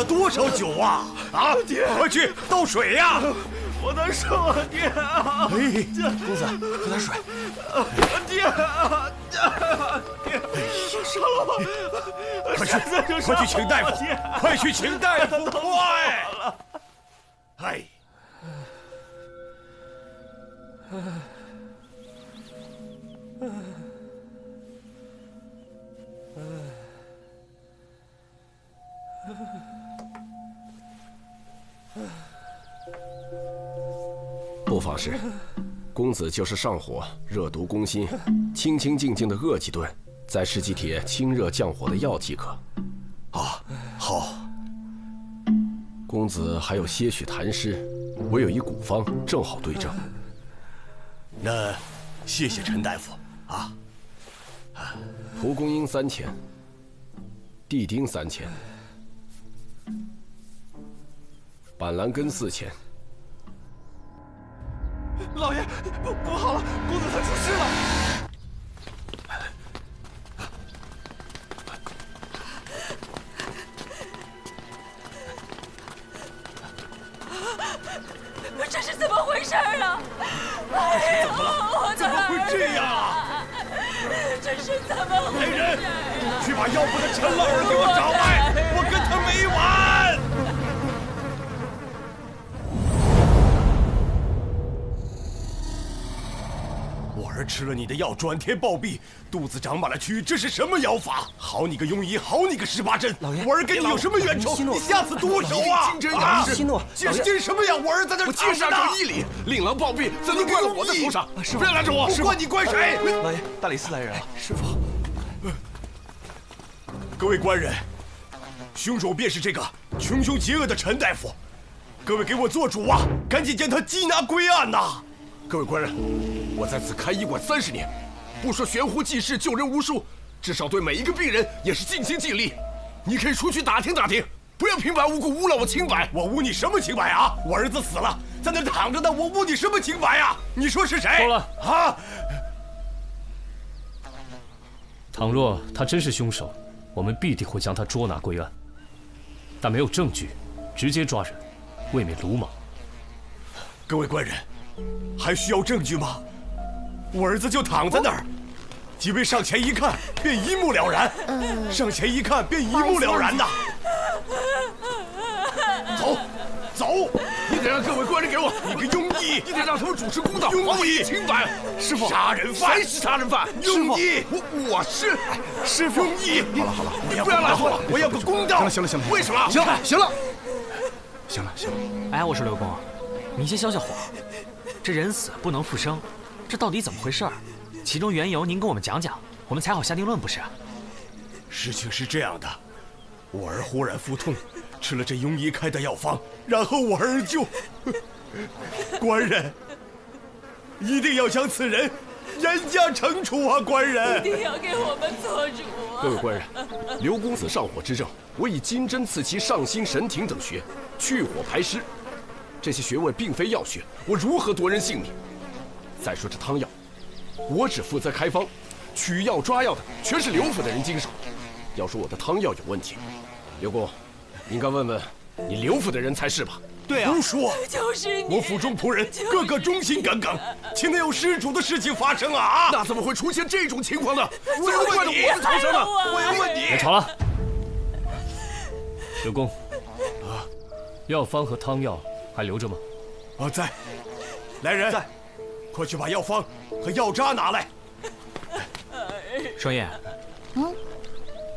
了多少酒啊？啊，爹，快去倒水呀！我难受啊，爹！哎，公子，喝点水。爹！爹！烧了我！快去请大夫！快去请大夫！快！哎。 不妨事，公子就是上火、热毒攻心，清清静静的饿几顿，再吃几帖清热降火的药即可。啊，好。公子还有些许痰湿，我有一古方正好对症。那谢谢陈大夫啊。蒲公英3000，地丁3000，板蓝根4000。 老爷，不好了，公子他出事了！这是怎么回事啊？哎呦，我的儿会这样啊？这是怎么回事？来人，去把药铺的陈老儿给我找来，我跟他没完！ 我儿吃了你的药，转天暴毙，肚子长满了蛆，这是什么药法？好你个庸医，好你个18针！老爷，我儿跟你有什么冤仇？你下次毒手啊！金针药师，息怒！这什么呀？我儿在这我躺着呢。这医理，令郎暴毙，怎能怪到我的头上？师傅，不要拦着我！不管你怪谁？老爷，大理寺来人了。师傅，各位官人，凶手便是这个穷凶极恶的陈大夫。各位给我做主啊！赶紧将他缉拿归案呐！ 各位官人，我在此开医馆30年，不说悬壶济世、救人无数，至少对每一个病人也是尽心尽力。你可以出去打听打听，不要平白无故污了我清白。我污你什么清白啊？我儿子死了，在那躺着呢，我污你什么清白啊？你说是谁？够了啊！倘若他真是凶手，我们必定会将他捉拿归案。但没有证据，直接抓人，未免鲁莽。各位官人。 还需要证据吗？我儿子就躺在那儿，几位上前一看，便一目了然。上前一看，便一目了然呐。走，走！你得让各位官人给我，你个庸医！你得让他们主持公道，还我一清白。师傅，杀人犯！谁是杀人犯？庸医！我是师傅，庸医！好了，不要拉我，我要个公道！行了，为什么？行了，哎，我说刘公，你先消消火。这人死不能复生，这到底怎么回事？其中缘由您跟我们讲讲，我们才好下定论，不是？事情是这样的，我儿忽然腹痛，吃了这庸医开的药方，然后我儿就……官人，一定要将此人严加惩处啊！官人，一定要给我们做主啊！各位官人，刘公子上火之症，我以金针刺其上心、神庭等穴，去火排湿。 这些穴位并非药穴，我如何夺人性命？再说这汤药，我只负责开方，取药抓药的全是刘府的人经手。要说我的汤药有问题，刘公，应该问问你刘府的人才是吧？对啊，胡说！就是你，我府中仆人个个忠心耿耿，岂能有失主的事情发生啊？那怎么会出现这种情况呢？我有问题，我的头上呢？我有问题！别吵了，刘公，药方和汤药。 还留着吗？啊，在。来人，在，快去把药方和药渣拿来。双叶，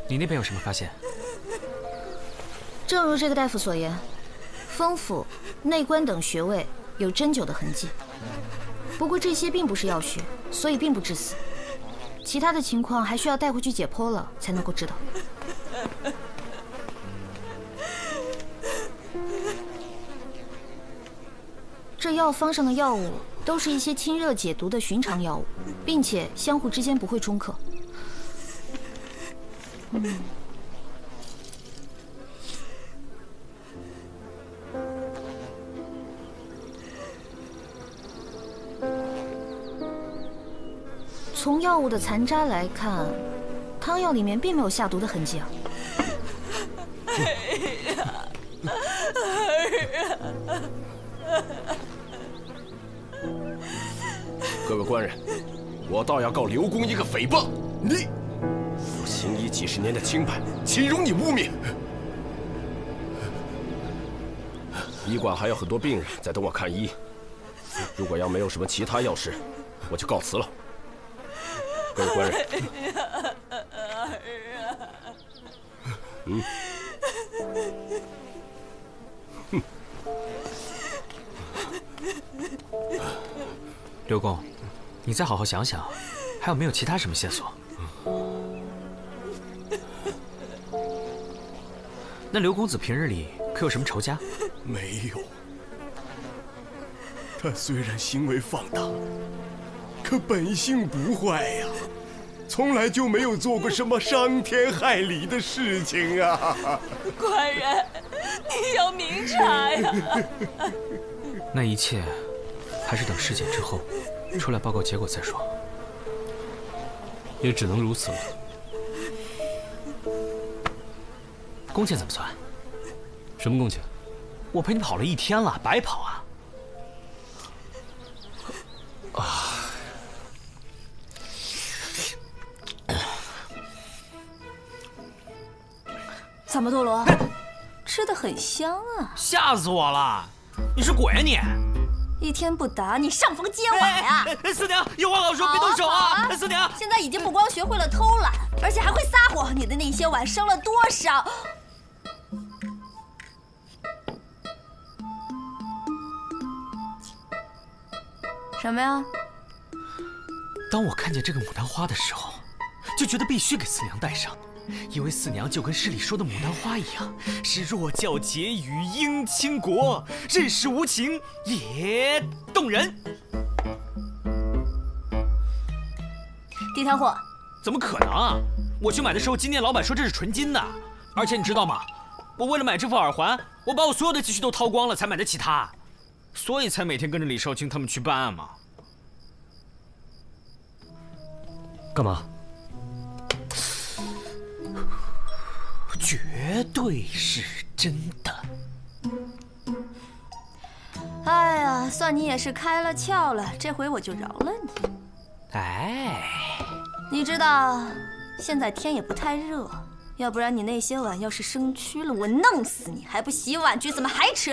你那边有什么发现？正如这个大夫所言，风府、内关等穴位有针灸的痕迹。不过这些并不是药穴，所以并不致死。其他的情况还需要带回去解剖了才能够知道。这药方上的药物都是一些清热解毒的寻常药物，并且相互之间不会冲克。从药物的残渣来看，汤药里面并没有下毒的痕迹啊。各位官人，我倒要告刘公一个诽谤！你我行医几十年的清白，岂容你污蔑？医馆还有很多病人在等我看医，如果要没有什么其他要事，我就告辞了。各位官人，刘公，你再好好想想，还有没有其他什么线索？那刘公子平日里可有什么仇家？没有。他虽然行为放荡，可本性不坏呀，从来就没有做过什么伤天害理的事情啊。官人，你要明察呀！那一切还是等尸检之后出来报告结果再说。也只能如此了。工钱怎么算？什么工钱？我陪你跑了1天了，白跑啊！萨摩多罗，吃的很香啊！吓死我了！你是鬼啊你！一天不打你上房揭瓦呀！四娘，有话好说，别动手啊！四娘，现在已经不光学会了偷懒，而且还会撒谎。你的那些碗生了多少？什么呀？当我看见这个牡丹花的时候，就觉得必须给四娘戴上，因为四娘就跟诗里说的牡丹花一样，是若教节语应倾国，任时无情也动人。地摊货？怎么可能啊！我去买的时候，金店老板说这是纯金的，而且你知道吗？我为了买这副耳环，我把我所有的积蓄都掏光了，才买得起它，所以才每天跟着李少卿他们去办案嘛。干嘛？绝对是真的。哎呀，算你也是开了窍了，这回我就饶了你。哎，你知道，现在天也不太热，要不然你那些碗要是生蛆了，我弄死你！还不洗碗去，怎么还吃？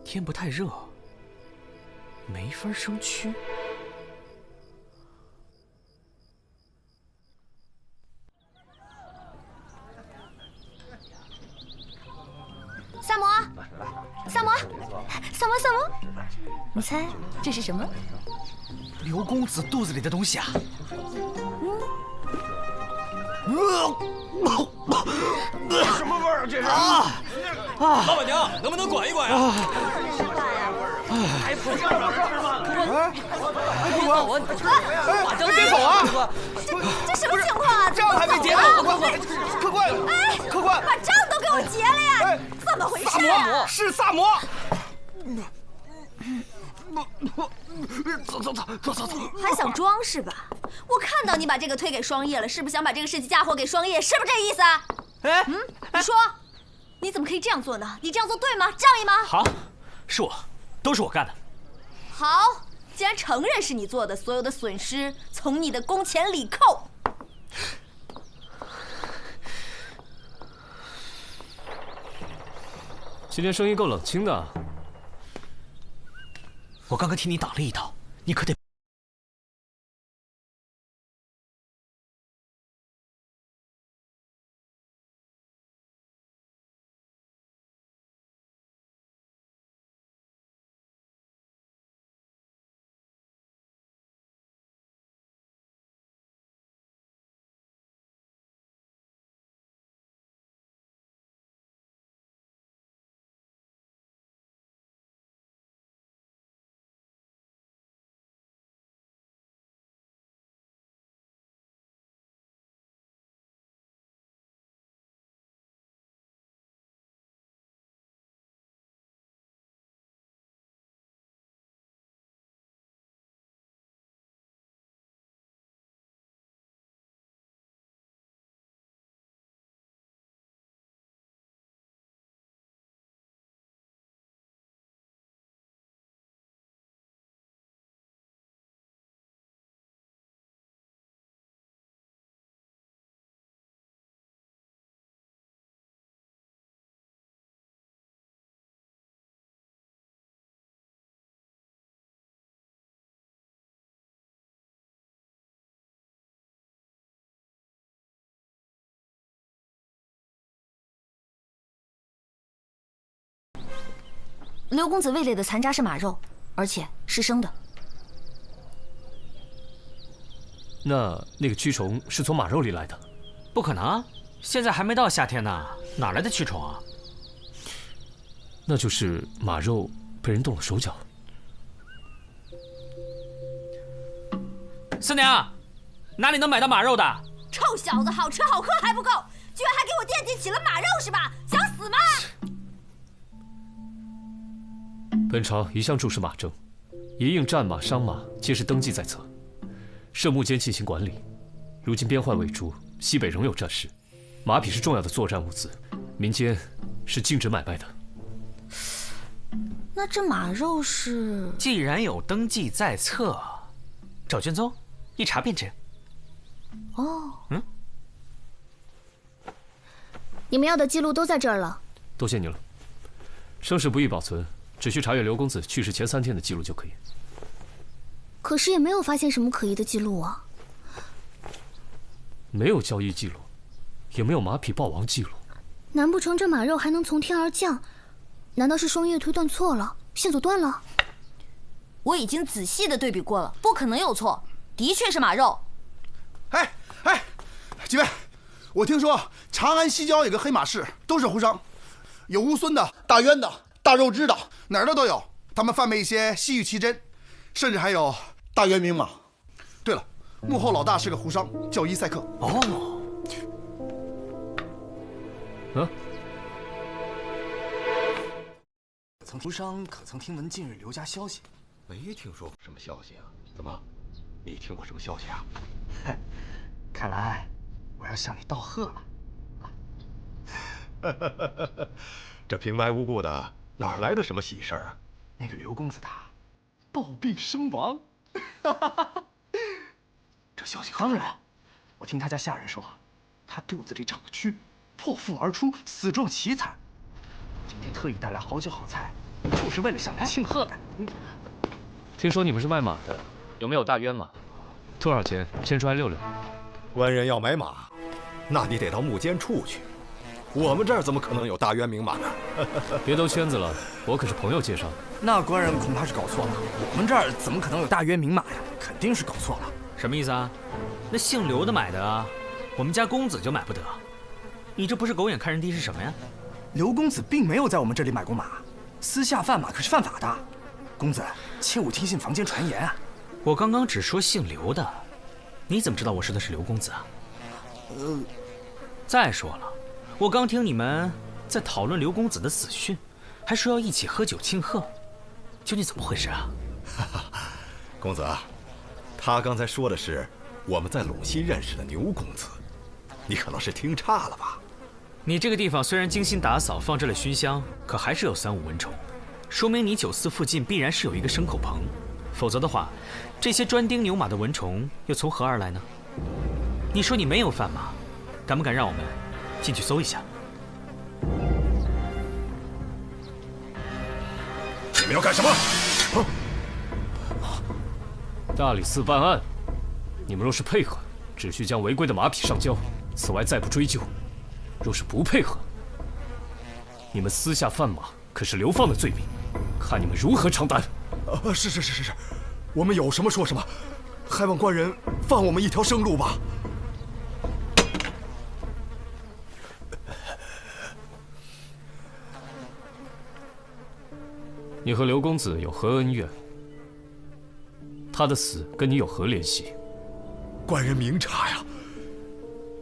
天不太热，没法生蛆。萨摩，萨摩，萨摩，萨摩，你猜这是什么？刘公子肚子里的东西啊！什么味儿啊？这是老板娘，能不能管一管呀？还不上吗？别走啊！别走啊！这什么情况啊？账还没结呢！客官，哎，客官，把账都给我结了呀！怎么回事啊？是萨摩。走！还想装是吧？我看到你把这个推给双叶了，是不是想把这个事情嫁祸给双叶？是不是这意思啊？哎，你说，你怎么可以这样做呢？你这样做对吗？仗义吗？好，是我，都是我干的。好，既然承认是你做的，所有的损失从你的工钱里扣。今天声音够冷清的。我刚刚替你挡了一刀，你可得刘公子胃里的残渣是马肉，而且是生的。那个蛆虫是从马肉里来的？不可能啊！现在还没到夏天呢，哪来的蛆虫啊？那就是马肉被人动了手脚。四娘，哪里能买到马肉的？臭小子，好吃好喝还不够，居然还给我惦记起了马肉是吧？想死吗？本朝一向重视马政，一应战马、伤马皆是登记在册，设幕间进行管理。如今边患未除，西北仍有战事，马匹是重要的作战物资，民间是禁止买卖的。那这马肉是……既然有登记在册，找卷宗，一查便知。哦，你们要的记录都在这儿了。多谢你了。生事不易保存，只需查阅刘公子去世前3天的记录就可以。可是也没有发现什么可疑的记录啊。没有交易记录，也没有马匹暴亡记录。难不成这马肉还能从天而降？难道是双叶推断错了，线索断了？我已经仔细的对比过了，不可能有错，的确是马肉。哎，几位，我听说长安西郊有个黑马市，都是胡商，有乌孙的、大渊的、大肉汁的，哪儿的都有。他们贩卖一些西域奇珍，甚至还有大渊名马。对了，幕后老大是个胡商，叫伊塞克。哦。胡商可曾听闻近日刘家消息？没听说什么消息啊？怎么，你听过什么消息啊？看来我要向你道贺了。这平白无故的，哪来的什么喜事啊？那个刘公子他暴病身亡。这消息当然，我听他家下人说，他肚子里长了蛆，破腹而出，死状凄惨。今天特意带来好酒好菜，就是为了向你庆贺的。听说你们是卖马的，有没有大渊马？多少钱？牵出来溜溜。官人要买马，那你得到幕间处去。我们这儿怎么可能有大渊名马呢？别兜圈子了，我可是朋友介绍的。那官人恐怕是搞错了，我们这儿怎么可能有大渊名马呀？肯定是搞错了。什么意思啊？那姓刘的买的啊，我们家公子就买不得。你这不是狗眼看人低是什么呀？刘公子并没有在我们这里买过马，私下贩马可是犯法的。公子切勿听信坊间传言啊！我刚刚只说姓刘的，你怎么知道我说的是刘公子啊？再说了，我刚听你们在讨论刘公子的死讯，还说要一起喝酒庆贺，究竟怎么回事啊？公子，他刚才说的是我们在陇西认识的牛公子，你可能是听差了吧？你这个地方虽然精心打扫，放置了熏香，可还是有3、5蚊虫，说明你酒肆附近必然是有一个牲口棚，否则的话，这些专盯牛马的蚊虫又从何而来呢？你说你没有贩马，敢不敢让我们进去搜一下？你们要干什么？大理寺办案，你们若是配合，只需将违规的马匹上交，此外再不追究。若是不配合，你们私下贩马可是流放的罪名，看你们如何承担。是，我们有什么说什么，还望官人放我们一条生路吧。你和刘公子有何恩怨？他的死跟你有何联系？官人明察呀，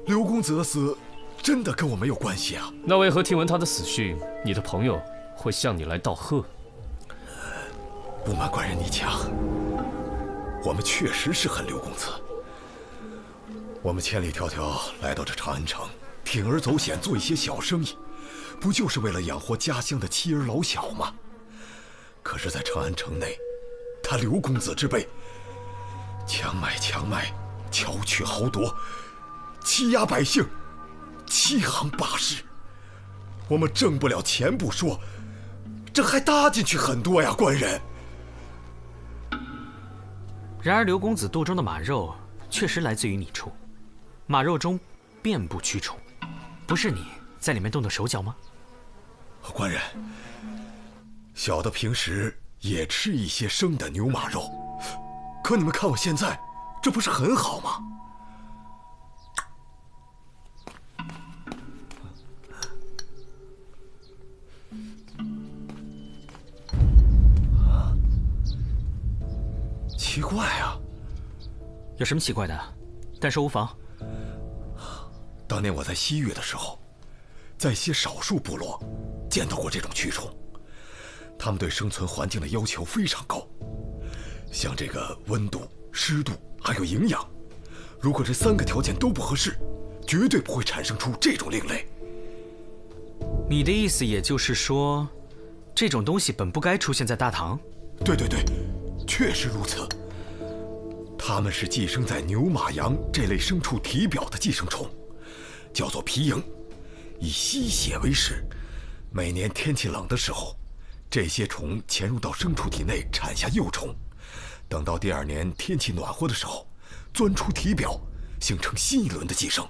刘公子的死真的跟我没有关系啊。那为何听闻他的死讯，你的朋友会向你来道贺？不瞒官人你讲，我们确实是恨刘公子。我们千里迢迢来到这长安城，铤而走险做一些小生意，不就是为了养活家乡的妻儿老小吗？可是，在长安城内，他刘公子之辈，强买强卖，巧取豪夺，欺压百姓，欺行霸市。我们挣不了钱不说，这还搭进去很多呀，官人。然而刘公子肚中的马肉确实来自于你处，马肉中遍布蛆虫，不是你在里面动的手脚吗？官人，小的平时也吃一些生的牛马肉，可你们看我现在，这不是很好吗？奇怪啊！有什么奇怪的？但说无妨。当年我在西域的时候，在一些少数部落见到过这种蛆虫，它们对生存环境的要求非常高，像这个温度、湿度还有营养，如果这3个条件都不合适，绝对不会产生出这种另类。你的意思也就是说，这种东西本不该出现在大唐？对对对，确实如此。它们是寄生在牛、马、羊这类牲畜体表的寄生虫，叫做皮蝇，以吸血为食。每年天气冷的时候，这些虫潜入到牲畜体内产下幼虫，等到第2年天气暖和的时候，钻出体表，形成新一轮的寄生。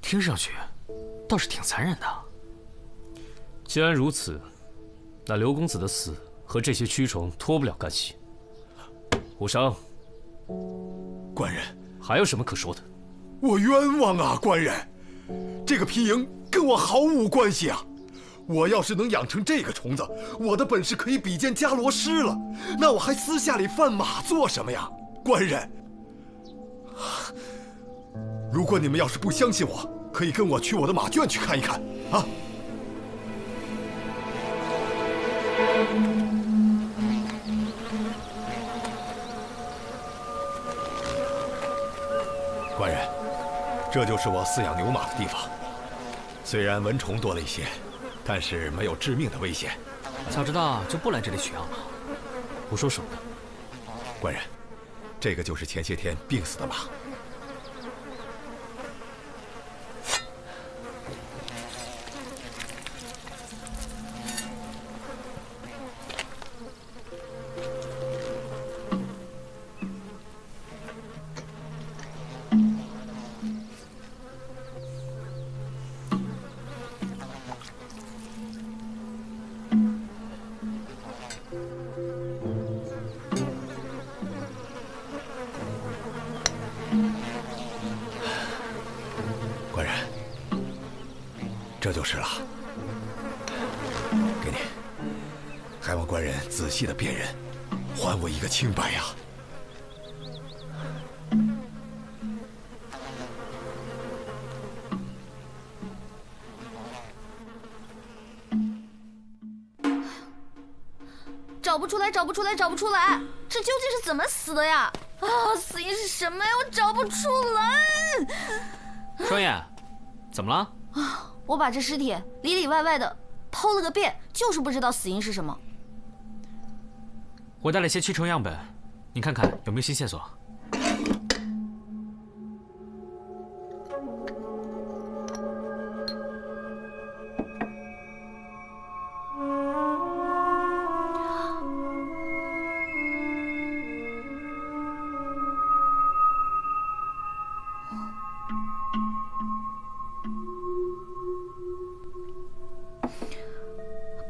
听上去倒是挺残忍的。既然如此，那刘公子的死和这些蛆虫脱不了干系。胡商，官人，还有什么可说的？我冤枉啊，官人！这个皮蝇跟我毫无关系啊！我要是能养成这个虫子，我的本事可以比肩伽罗师了。那我还私下里贩马做什么呀，官人？如果你们要是不相信我，可以跟我去我的马圈去看一看啊！官人，这就是我饲养牛马的地方。虽然蚊虫多了一些，但是没有致命的危险。早知道就不来这里取药了。胡说什么？官人，这个就是前些天病死的马。官人，这就是了。给你，还望官人仔细的辨认，还我一个清白呀！找不出来，找不出来，找不出来！这究竟是怎么死的呀？啊，死因是什么呀？我找不出来。双燕，怎么了？啊，我把这尸体里里外外的剖了个遍，就是不知道死因是什么。我带了些蛆虫样本，你看看有没有新线索。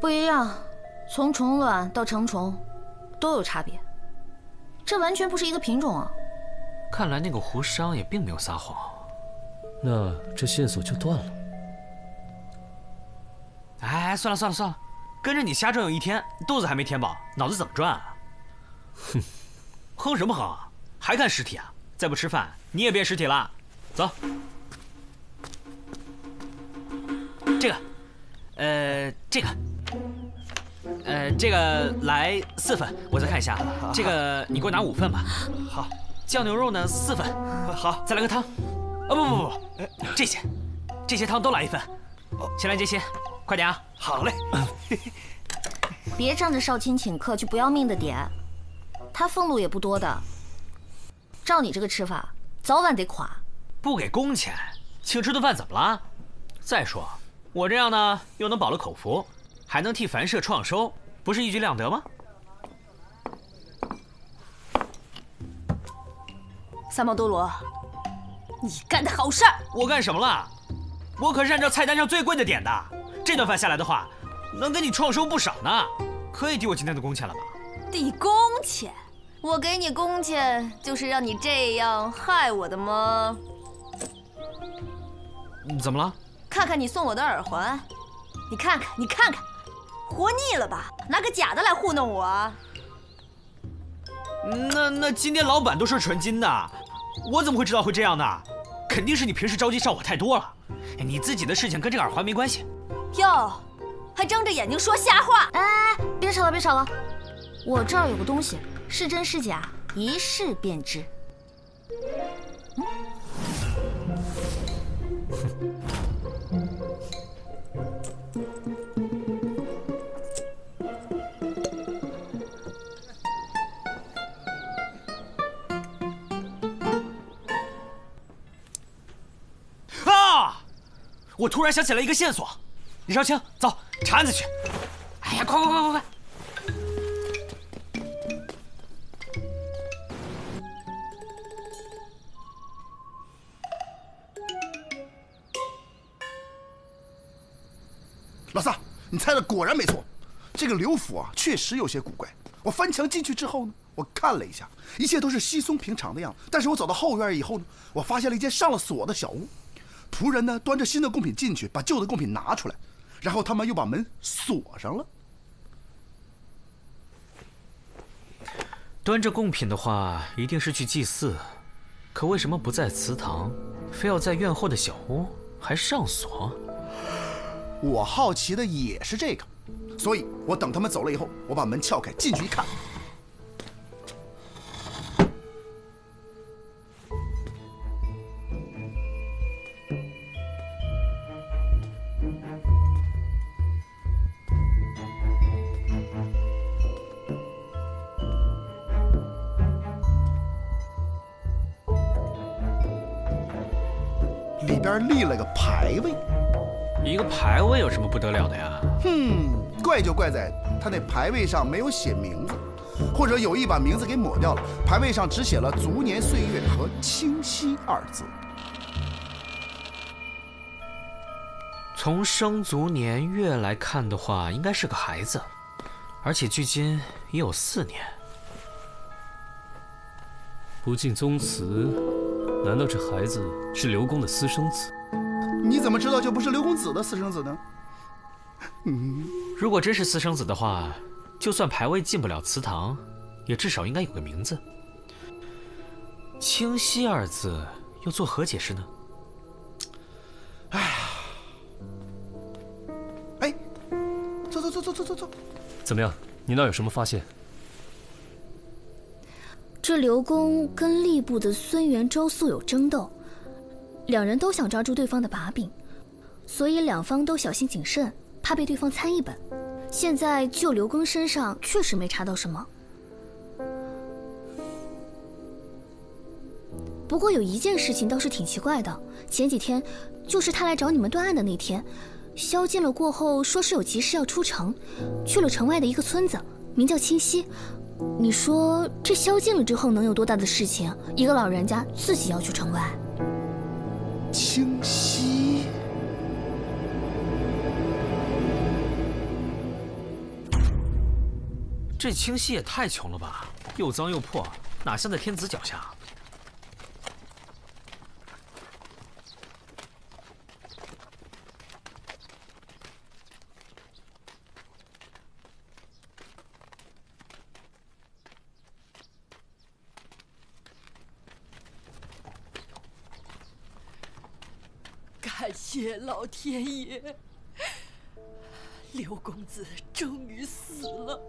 不一样，从虫卵到成虫，都有差别。这完全不是一个品种啊！看来那个胡商也并没有撒谎。那这线索就断了。哎，算了算了算了，跟着你瞎转悠一天，肚子还没填饱，脑子怎么转啊？哼，哼什么哼啊？还看尸体啊？再不吃饭，你也变尸体了。走。这个，这个来4份，我再看一下。这个你给我拿5份吧。好。酱牛肉呢4份。好。再来个汤。不，这些汤都来1份。先来这些，快点啊！好嘞。别仗着少卿请客去不要命的点，他俸禄也不多的。照你这个吃法，早晚得垮。不给工钱，请吃顿饭怎么了？再说，我这样呢，又能饱了口福，还能替凡社创收，不是一举两得吗？三毛多罗，你干的好事儿！我干什么了？我可是按照菜单上最贵的点的。这顿饭下来的话，能给你创收不少呢，可以抵我今天的工钱了吧？抵工钱？我给你工钱就是让你这样害我的吗？怎么了？看看你送我的耳环，你看看，你看看，活腻了吧？拿个假的来糊弄我啊？那今天老板都是纯金的，我怎么会知道会这样呢？肯定是你平时着急上火太多了，你自己的事情跟这个耳环没关系。哟，还睁着眼睛说瞎话！哎，别吵了，别吵了，我这儿有个东西，是真是假，一试便知。我突然想起来一个线索，李少卿，走，查案子去。哎呀，快！老三，你猜的果然没错，这个刘府啊，确实有些古怪。我翻墙进去之后呢，我看了一下，一切都是稀松平常的样子。但是我走到后院以后呢，我发现了一间上了锁的小屋。仆人呢端着新的贡品进去，把旧的贡品拿出来，然后他们又把门锁上了。端着贡品的话，一定是去祭祀，可为什么不在祠堂，非要在院后的小屋，还上锁？我好奇的也是这个，所以我等他们走了以后，我把门撬开，进去一看。里边立了个牌位。一个牌位有什么不得了的呀？怪就怪在他那牌位上没有写名字，或者有意把名字给抹掉了，牌位上只写了足年岁月和清溪2字。从生卒年月来看的话，应该是个孩子，而且距今已有4年。不敬宗祠，难道这孩子是刘公的私生子？你怎么知道就不是刘公子的私生子呢？如果真是私生子的话，就算牌位进不了祠堂，也至少应该有个名字。清溪2字又作何解释呢？哎，走。怎么样？你那有什么发现？这刘公跟吏部的孙元周素有争斗，两人都想抓住对方的把柄，所以两方都小心谨慎，怕被对方参一本。现在就刘公身上确实没查到什么，不过有一件事情倒是挺奇怪的，前几天就是他来找你们断案的那天，宵禁了过后说是有急事要出城，去了城外的一个村子，名叫清溪。你说这宵禁了之后能有多大的事情？一个老人家自己要去城外。清溪，这清溪也太穷了吧，又脏又破，哪像在天子脚下？感谢老天爷，刘公子终于死了，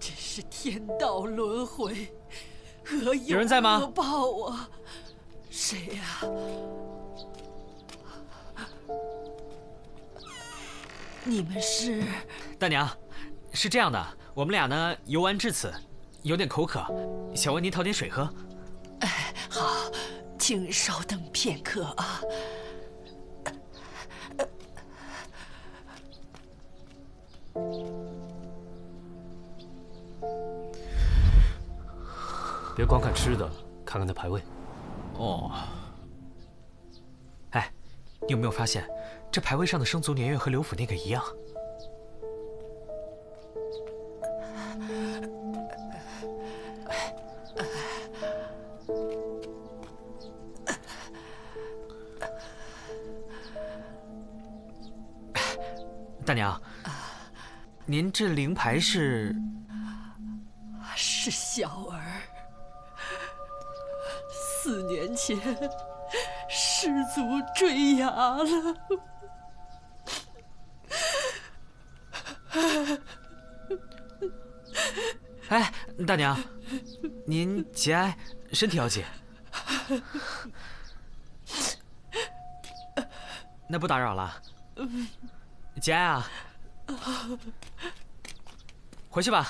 真是天道轮回，恶有恶报啊！谁呀？你们是？大娘，是这样的，我们俩呢游玩至此，有点口渴，想问您讨点水喝。哎，好，请稍等片刻啊。别光看吃的，看看那牌位。哦。哎，你有没有发现，这牌位上的生卒年月和刘府那个一样？大娘，您这灵牌是？是小儿。4年前失足坠崖了。哎，大娘，您节哀，身体要紧。那不打扰了。节哀啊。回去吧。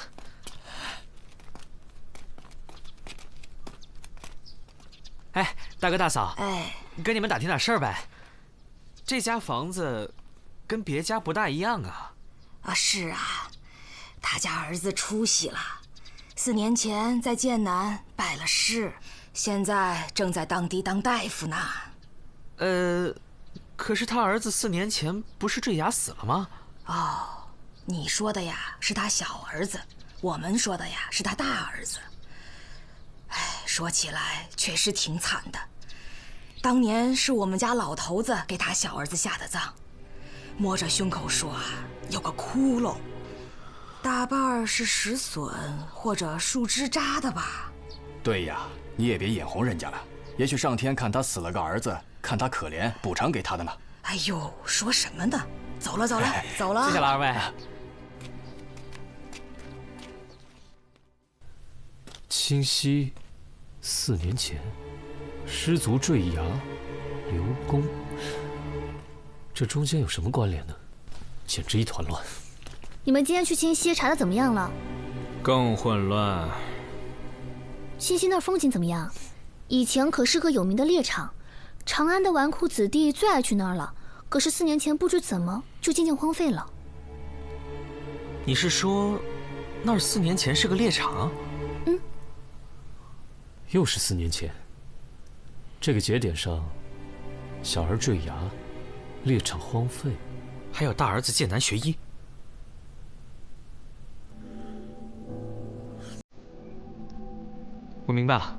哎，大哥大嫂，跟你们打听点事儿呗。这家房子跟别家不大一样啊。啊，是啊，他家儿子出息了，4年前在剑南拜了师，现在正在当地当大夫呢。可是他儿子4年前不是坠崖死了吗？哦，你说的呀是他小儿子，我们说的呀是他大儿子。哎，说起来确实挺惨的。当年是我们家老头子给他小儿子下的葬，摸着胸口说啊，有个窟窿，大半是石笋或者树枝扎的吧。对呀，你也别眼红人家了，也许上天看他死了个儿子，看他可怜，补偿给他的呢。哎呦，说什么呢？走了走了走了。谢谢了二位。清溪4年前失足坠崖，刘公，这中间有什么关联呢？简直一团乱。你们今天去清溪查的怎么样了？更混乱。清溪那儿风景怎么样？以前可是个有名的猎场，长安的纨绔子弟最爱去那儿了。可是4年前不知怎么就渐渐荒废了。你是说，那儿4年前是个猎场？嗯。又是4年前。这个节点上，小儿坠崖，猎场荒废，还有大儿子剑南学医。我明白了。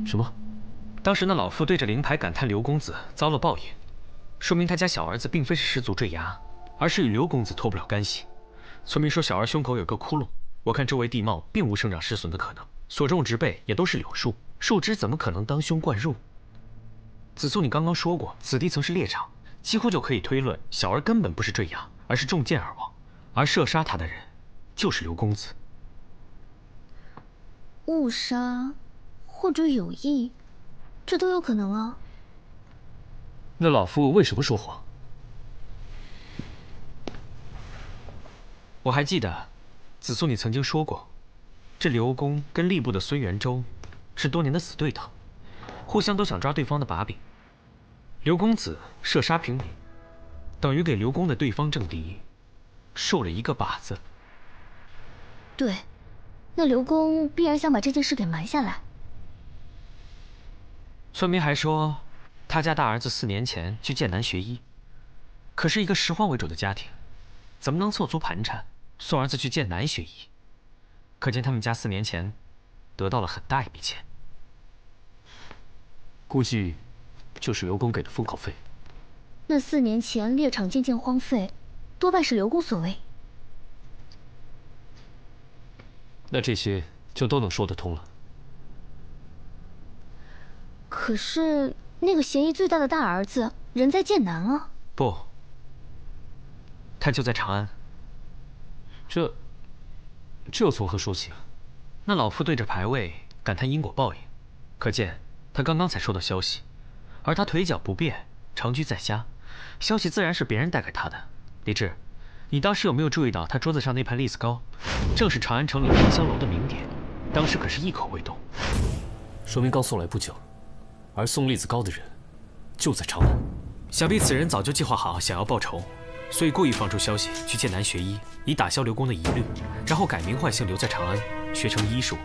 什么？当时那老妇对着灵牌感叹刘公子遭了报应，说明他家小儿子并非是失足坠崖，而是与刘公子脱不了干系。村民说小儿胸口有个窟窿，我看周围地貌并无生长失损的可能，所种植被也都是柳树，树枝怎么可能当胸灌入？子素，你刚刚说过此地曾是猎场，几乎就可以推论小儿根本不是坠崖，而是中箭而亡，而射杀他的人就是刘公子。误杀，或者有意，这都有可能啊。那老妇为什么说谎？我还记得，子素你曾经说过，这刘公跟吏部的孙元周是多年的死对头，互相都想抓对方的把柄。刘公子射杀平民，等于给刘公的对方政敌竖了一个靶子。对，那刘公必然想把这件事给瞒下来。村民还说，他家大儿子4年前去剑南学医，可是一个拾荒为主的家庭，怎么能凑足盘缠送儿子去剑南学医？可见他们家4年前得到了很大一笔钱。估计就是刘公给的封口费。那4年前猎场渐渐荒废，多半是刘公所为。那这些就都能说得通了。可是那个嫌疑最大的大儿子人在剑南啊。不，他就在长安。这又从何说起啊？那老妇对着牌位感叹因果报应，可见他刚刚才收到消息，而他腿脚不便，长居在家，消息自然是别人带给他的。李治，你当时有没有注意到他桌子上那盘栗子糕，正是长安城里天香楼的名典，当时可是一口未动。说明刚送来不久，而送栗子糕的人就在长安。想必此人早就计划好想要报仇，所以故意放出消息去剑南学医，以打消刘公的疑虑，然后改名换姓留在长安，学成医术，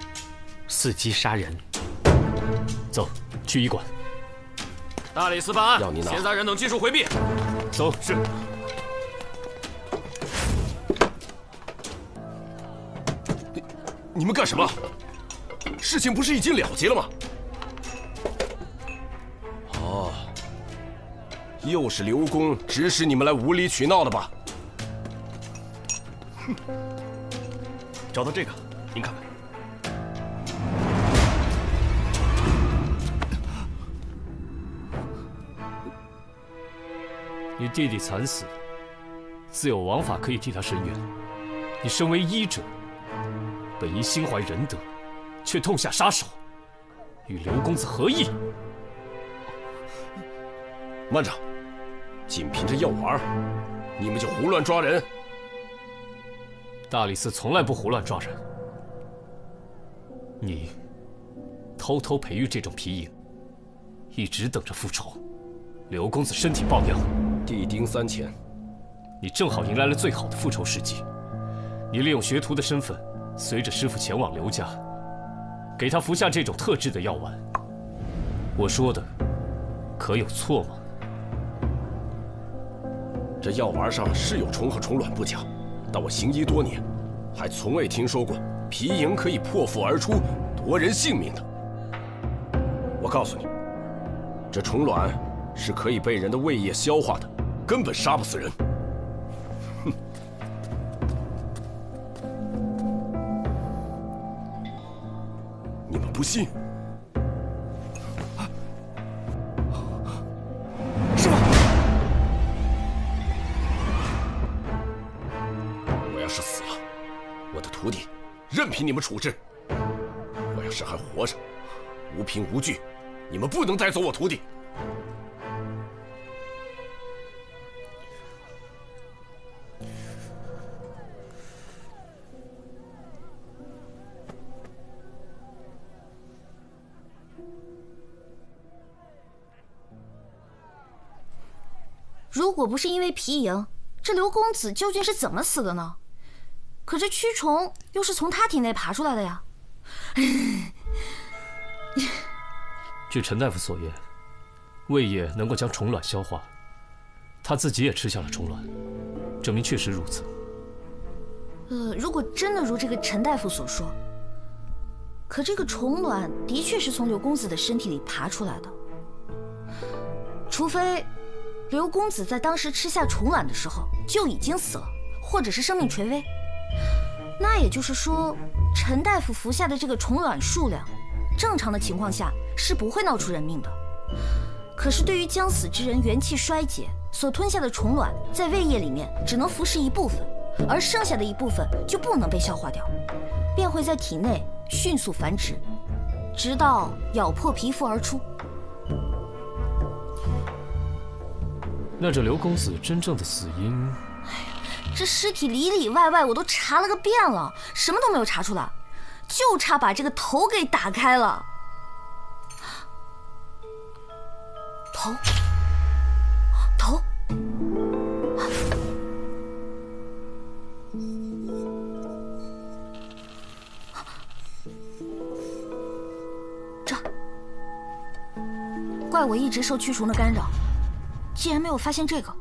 伺机杀人。走，去医馆。大理寺办案，要你拿闲杂人等尽数回避。走。是。你们干什么？事情不是已经了结了吗？哦，又是刘公指使你们来无理取闹的吧？哼，找到这个，您看看。你弟弟惨死，自有王法可以替他伸冤。你身为医者，本应心怀仁德，却痛下杀手，与刘公子何异？慢着，仅凭这药丸，你们就胡乱抓人？大理寺从来不胡乱抓人。你偷偷培育这种皮影，一直等着复仇。刘公子身体抱恙，地丁3000，你正好迎来了最好的复仇时机。你利用学徒的身份，随着师傅前往刘家，给他服下这种特制的药丸。我说的可有错吗？这药丸上是有虫和虫卵不假，但我行医多年，还从未听说过皮影可以破腹而出，夺人性命的。我告诉你，这虫卵是可以被人的胃液消化的，根本杀不死人。哼！你们不信？师傅，我要是死了，我的徒弟任凭你们处置；我要是还活着，无凭无据，你们不能带走我徒弟。如果不是因为皮影，这刘公子究竟是怎么死的呢？可这蛆虫又是从他体内爬出来的呀。据陈大夫所言，胃液能够将虫卵消化，他自己也吃下了虫卵，证明确实如此。如果真的如这个陈大夫所说，可这个虫卵的确是从刘公子的身体里爬出来的，除非刘公子在当时吃下虫卵的时候就已经死了，或者是生命垂危。那也就是说，陈大夫服下的这个虫卵数量，正常的情况下是不会闹出人命的。可是对于将死之人元气衰竭所吞下的虫卵，在胃液里面只能服食一部分，而剩下的一部分就不能被消化掉，便会在体内迅速繁殖，直到咬破皮肤而出。那这刘公子真正的死因？这尸体里里外外我都查了个遍了，什么都没有查出来，就差把这个头给打开了。头，这儿，怪我一直受蛆虫的干扰，竟然没有发现这个。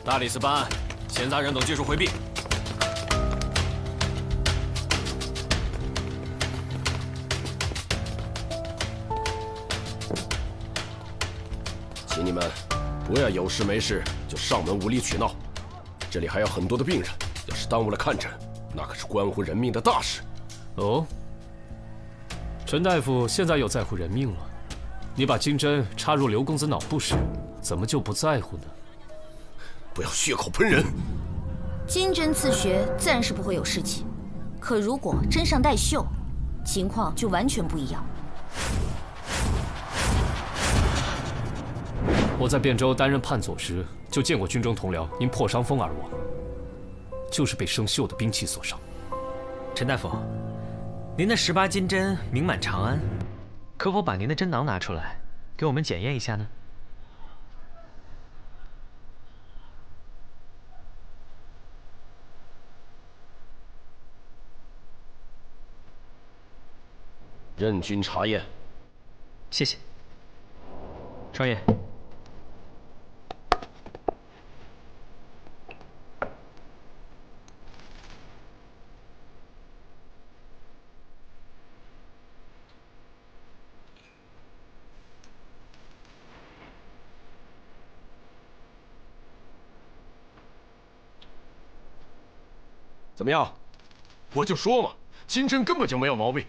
大理寺办案，闲杂人等技术回避。请你们不要有事没事就上门无理取闹，这里还有很多的病人，要是耽误了看诊，那可是关乎人命的大事。哦，陈大夫现在又在乎人命了。你把金针插入刘公子脑部时，怎么就不在乎呢？不要血口喷人！金针刺血自然是不会有事情，可如果针上带锈，情况就完全不一样。我在汴州担任判佐时，就见过军中同僚因破伤风而亡，就是被生锈的兵器所伤。陈大夫，您的18金针名满长安，可否把您的针囊拿出来，给我们检验一下呢？任君查验。谢谢。少爷。怎么样？我就说嘛，金针根本就没有毛病，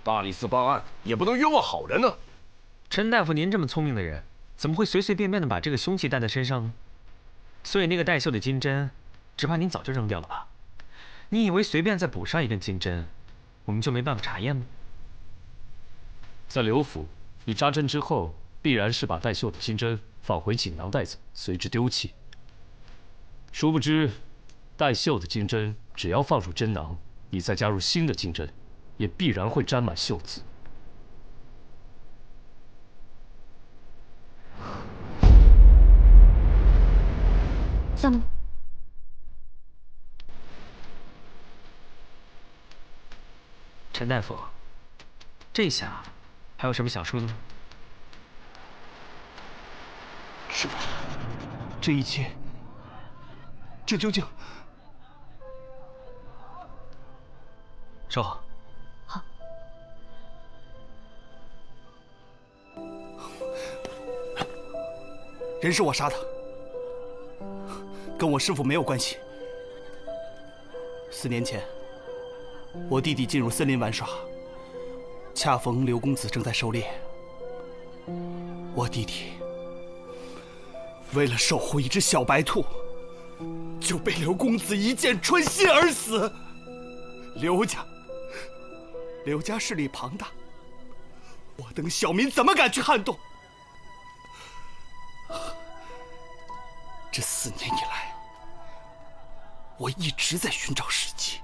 大理寺办案也不能冤枉好人呢。陈大夫，您这么聪明的人，怎么会随随便便的把这个凶器带在身上呢？所以那个带绣的金针，只怕您早就扔掉了吧？你以为随便再补上一根金针，我们就没办法查验吗？在刘府，你扎针之后，必然是把带绣的金针放回锦囊袋子，随之丢弃。殊不知，带绣的金针只要放入针囊，你再加入新的金针，也必然会沾满锈渍。怎么？陈大夫，这下还有什么想说的吗？师傅，这一切，这究竟……收好。好。人是我杀的，跟我师父没有关系。4年前，我弟弟进入森林玩耍，恰逢刘公子正在狩猎。我弟弟为了守护一只小白兔，就被刘公子一箭穿心而死。刘家势力庞大，我等小民怎么敢去撼动？这4年以来，我一直在寻找时机，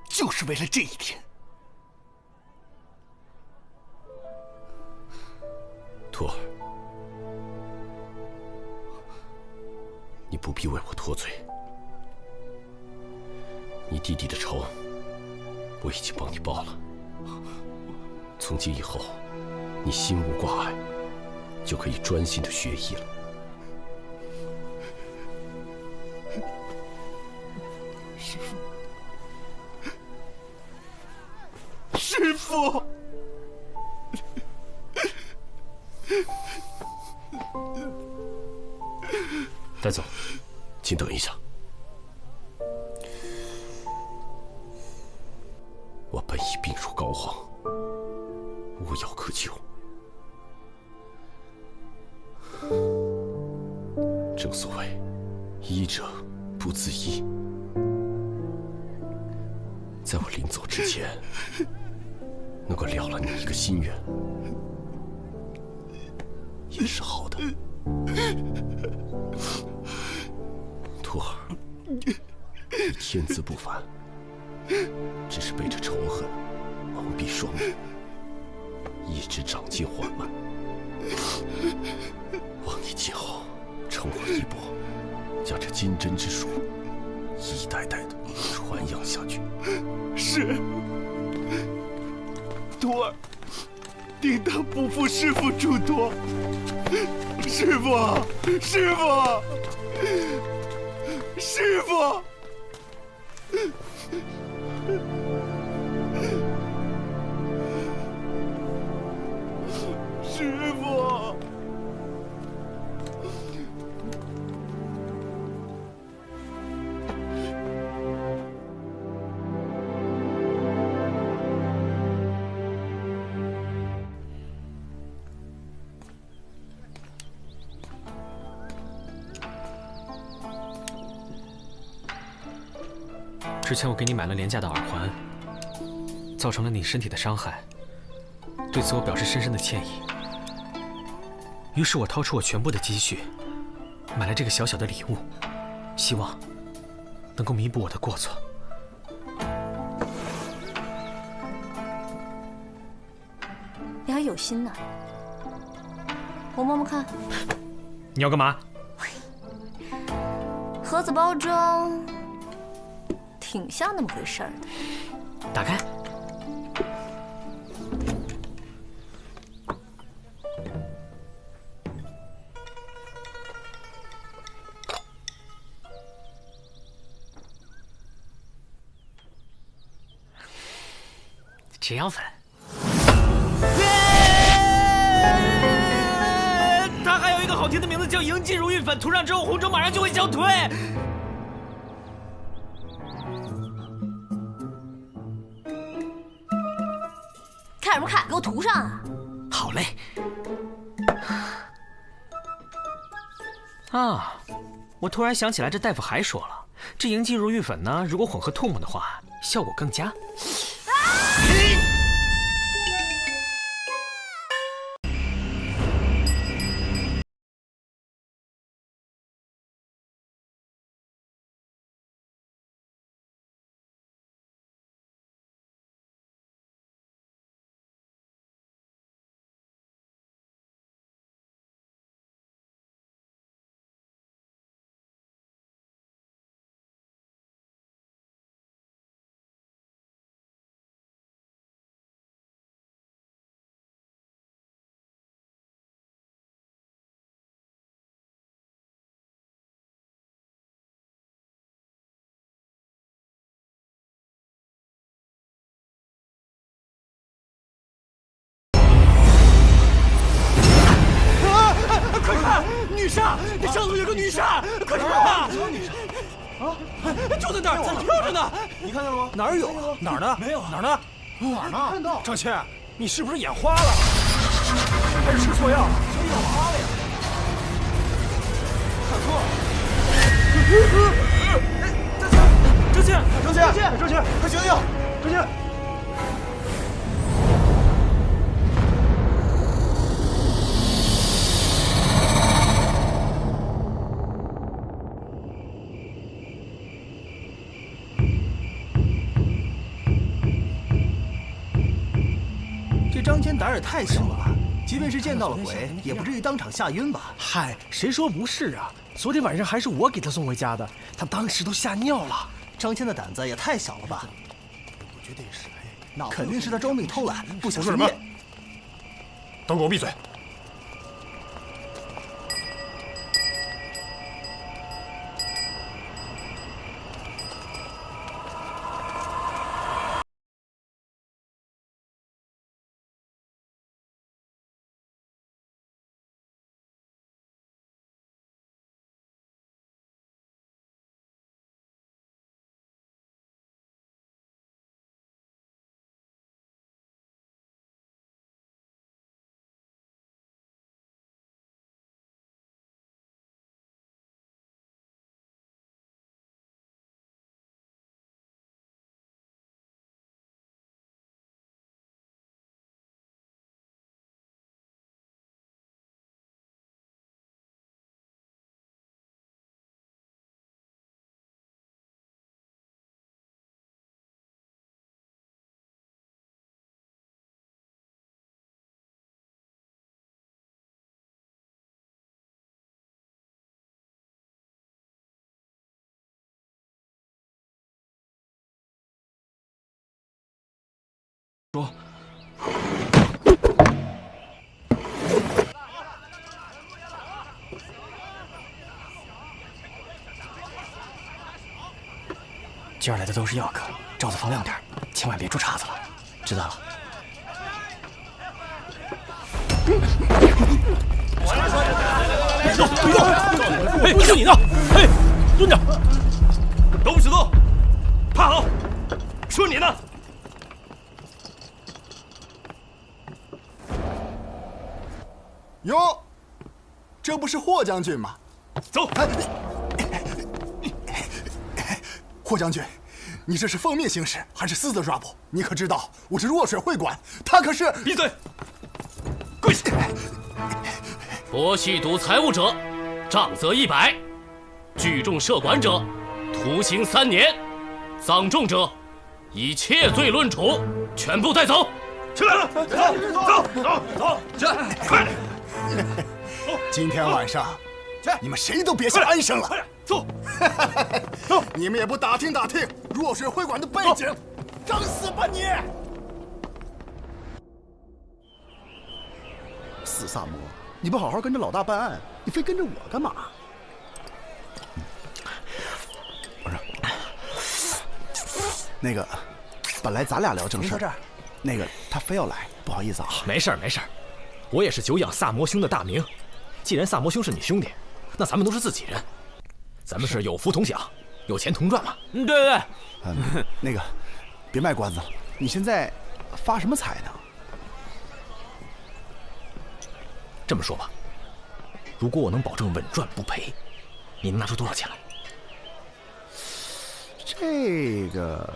就是为了这一天。徒儿，你不必为我脱罪。你弟弟的仇，我已经帮你报了。从今以后，你心无挂碍，就可以专心的学艺了。师父，带走。请等一下，我本已病入膏肓，无药可救。正所谓，医者不自医。在我临走之前，能够了你一个心愿，也是好的。徒儿，你天资不凡，只是被这仇恨蒙蔽双目，一直长进缓慢。望你今后承我衣钵，将这金针之术一代代的传扬下去。是，徒儿定当不负师父嘱托。师父，师父，师父！师父！之前我给你买了廉价的耳环，造成了你身体的伤害，对此我表示深深的歉意。于是我掏出我全部的积蓄，买了这个小小的礼物，希望能够弥补我的过错。你还有心呢，我摸摸看。你要干嘛？盒子包装挺像那么回事儿的。打开。只要粉。它还有一个好听的名字叫迎继如玉粉涂上之后，红肿马上就会消退。看什么看？给我涂上啊！好嘞。啊，我突然想起来，这大夫还说了，这银继如玉粉呢，如果混合唾沫的话，效果更佳。女煞！这上头有个女煞，快看啊！啊，就在那儿，在飘着呢。你看见了吗？哪儿有？哪儿呢？没有。哪儿呢？哪儿呢？看到。张谦，你是不是眼花了？还是吃错药了？谁眼花了呀？看错了。张谦，快醒醒！张谦。张谦胆儿也太小了吧！即便是见到了鬼，也不至于当场吓晕吧？嗨，谁说不是啊？昨天晚上还是我给他送回家的，他当时都吓尿了。张谦的胆子也太小了吧？我觉得也是，肯定是他装病偷懒，不想说什么。都给我闭嘴！说，今儿来的都是药客，罩子放亮点，千万别出岔子了。知道了。别动！哎，就你呢！哎，蹲着，都不许动！趴好！说你呢？哟，这不是霍将军吗？走！霍将军，你这是奉命行事，还是私自抓捕？你可知道我是弱水会馆，他可是……闭嘴！跪下！博戏赌财物者，杖责100；聚众设馆者，徒刑3年；葬众者，以窃罪论处。全部带走！起来了！走！起来！快点！今天晚上，你们谁都别想安生了。快点，走！你们也不打听打听弱水会馆的背景，找死吧你！死萨摩，你不好好跟着老大办案，你非跟着我干嘛？不是，那个，本来咱俩聊正事儿，那个他非要来，不好意思啊。没事儿，没事儿，我也是久仰萨摩兄的大名。既然萨摩兄是你兄弟，那咱们都是自己人，咱们是有福同享，有钱同赚嘛。对对对。那个，别卖关子了，你现在发什么财呢？这么说吧，如果我能保证稳赚不赔，你能拿出多少钱来？这个，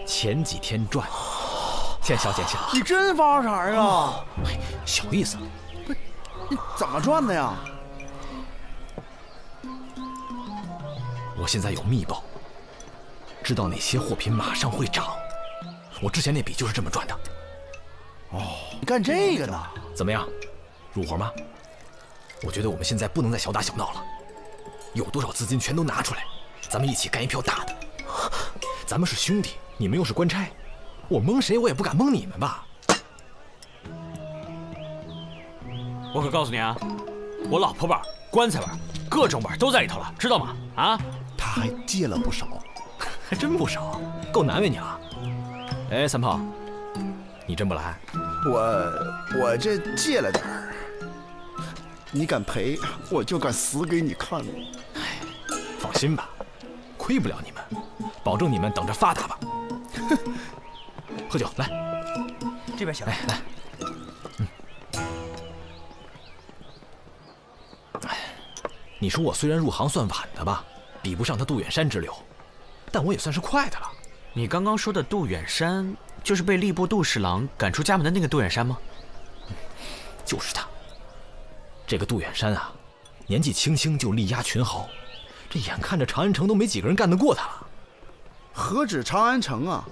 前几天赚，现在小减下。你真发财啊！小意思。不，你怎么赚的呀？我现在有密报，知道哪些货品马上会涨。我之前那笔就是这么赚的。哦，你干这个呢？怎么样，入伙吗？我觉得我们现在不能再小打小闹了，有多少资金全都拿出来，咱们一起干一票大的。咱们是兄弟，你们又是官差，我蒙谁我也不敢蒙你们吧。我可告诉你啊，我老婆本、棺材本、各种本都在里头了，知道吗？啊，他还借了不少，还真不少，够难为你了。哎，三炮，你真不来？我这借了点儿，你敢赔，我就敢死给你看。哎，放心吧，亏不了你们，保证你们等着发达吧。喝酒来，这边请。来来，你说我虽然入行算晚的吧，比不上他杜远山之流，但我也算是快的了。你刚刚说的杜远山，就是被吏部杜侍郎赶出家门的那个杜远山吗？就是他。这个杜远山啊，年纪轻轻就力压群豪，这眼看着长安城都没几个人干得过他了。何止长安城啊，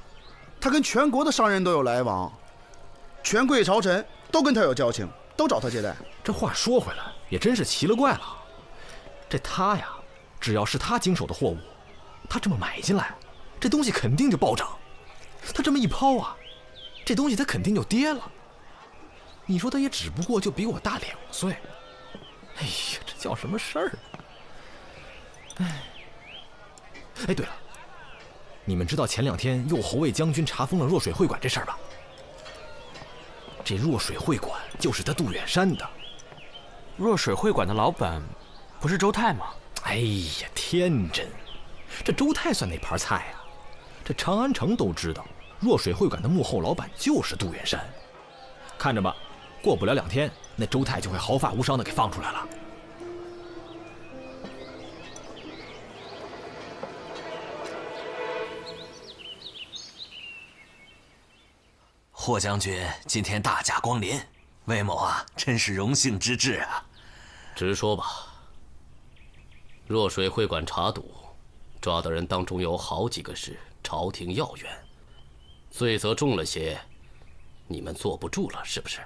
他跟全国的商人都有来往，权贵朝臣都跟他有交情，都找他接待。这话说回来，也真是奇了怪了。这他呀，只要是他经手的货物，他这么买进来，这东西肯定就暴涨。他这么一抛啊，这东西他肯定就跌了。你说他也只不过就比我大2岁，哎呀，这叫什么事儿？哎，对了，你们知道前2天右侯卫将军查封了若水会馆这事儿吧？这若水会馆就是他杜远山的。若水会馆的老板不是周泰吗？哎呀，天真！这周泰算哪盘菜啊？这长安城都知道，若水会馆的幕后老板就是杜远山。看着吧，过不了2天，那周泰就会毫发无伤的给放出来了。霍将军今天大驾光临，魏某啊，真是荣幸之至啊。直说吧，若水会馆查赌，抓的人当中有好几个是朝廷要员，罪责重了些，你们坐不住了是不是？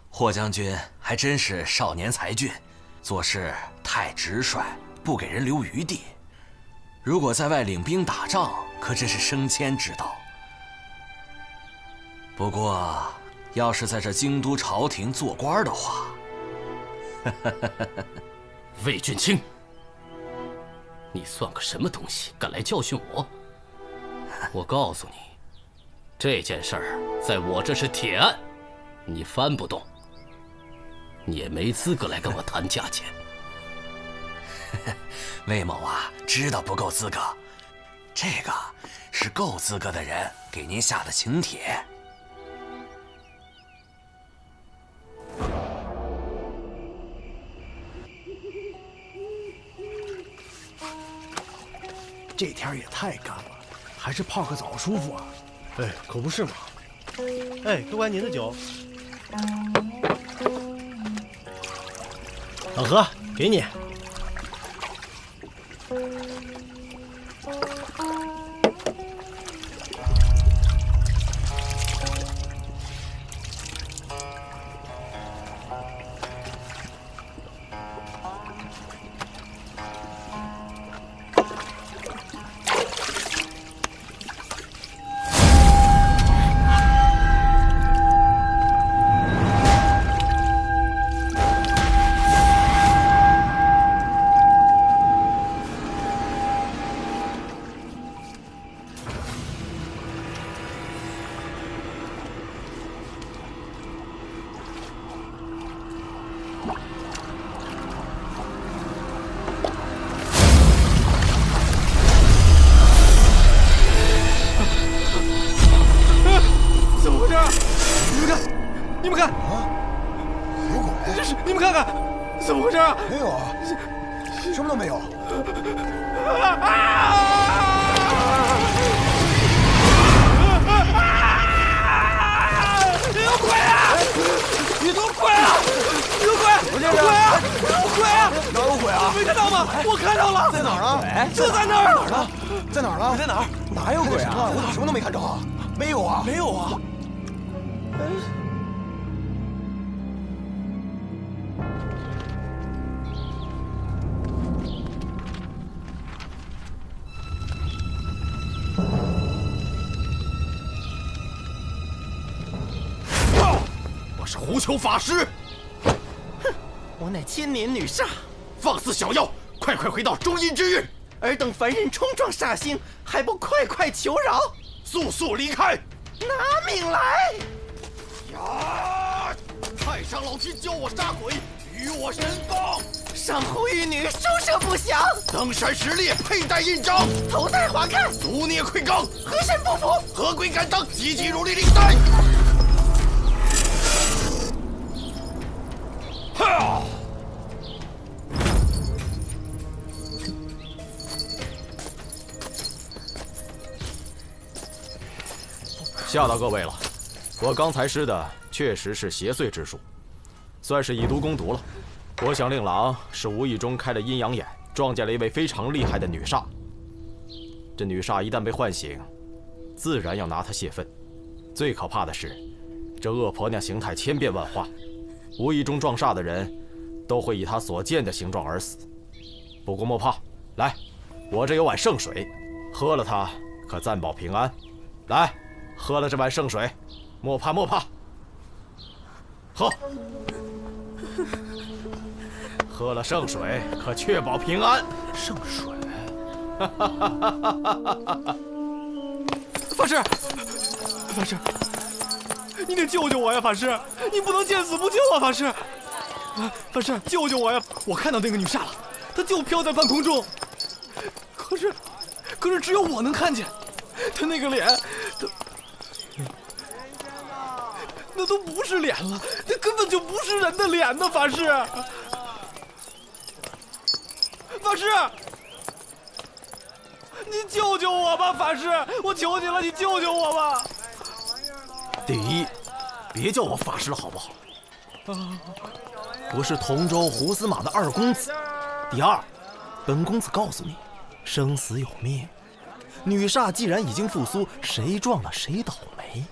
霍将军还真是少年才俊，做事太直率，不给人留余地。如果在外领兵打仗，可真是升迁之道。不过，要是在这京都朝廷做官的话，魏俊卿，你算个什么东西，敢来教训我？我告诉你，这件事儿在我这是铁案，你翻不动，你也没资格来跟我谈价钱。魏某啊，知道不够资格，这个是够资格的人给您下的请帖。这天也太干了，还是泡个澡舒服啊！哎，可不是嘛！哎，多关您的酒。老何，给你。什么都没有。有鬼啊！有鬼啊！有鬼！有鬼啊！有鬼啊！哪有鬼啊？没看到吗？我看到了。在哪儿呢？就在那儿。哪儿呢？在哪儿呢？在哪儿？哪有鬼啊？我咋什么都没看着啊？没有啊？没有啊。我是狐裘法师。哼，我乃千年女煞，放肆小妖，快快回到中阴之域！尔等凡人冲撞煞星，还不快快求饶？速速离开！拿命来！呀！太上老君教我杀鬼，与我神风。上户玉女书舍不详，登山石裂，佩戴印章，头戴华盖，足蹑溃罡，河神不服，何鬼敢当？急急如律令带！哈！吓到各位了，我刚才施的确实是邪祟之术，算是以毒攻毒了。我想令郎是无意中开了阴阳眼，撞见了一位非常厉害的女煞。这女煞一旦被唤醒，自然要拿她泄愤。最可怕的是，这恶婆娘形态千变万化，无意中撞煞的人都会以她所见的形状而死。不过莫怕，来，我这有碗圣水，喝了它可暂保平安。来，喝了这碗圣水，莫怕莫怕。喝，喝了圣水可确保平安。圣水，法师，法师，你得救救我呀！法师，你不能见死不救啊！法师，法师，救救我呀！我看到那个女煞了，她就飘在半空中，可是只有我能看见，她那个脸，那都不是脸了，那根本就不是人的脸呢！法师，法师，你救救我吧！法师，我求你了，你救救我吧！第一，别叫我法师了，好不好？我是同州胡司马的二公子。第二，本公子告诉你，生死有命，女煞既然已经复苏，谁撞了谁倒霉，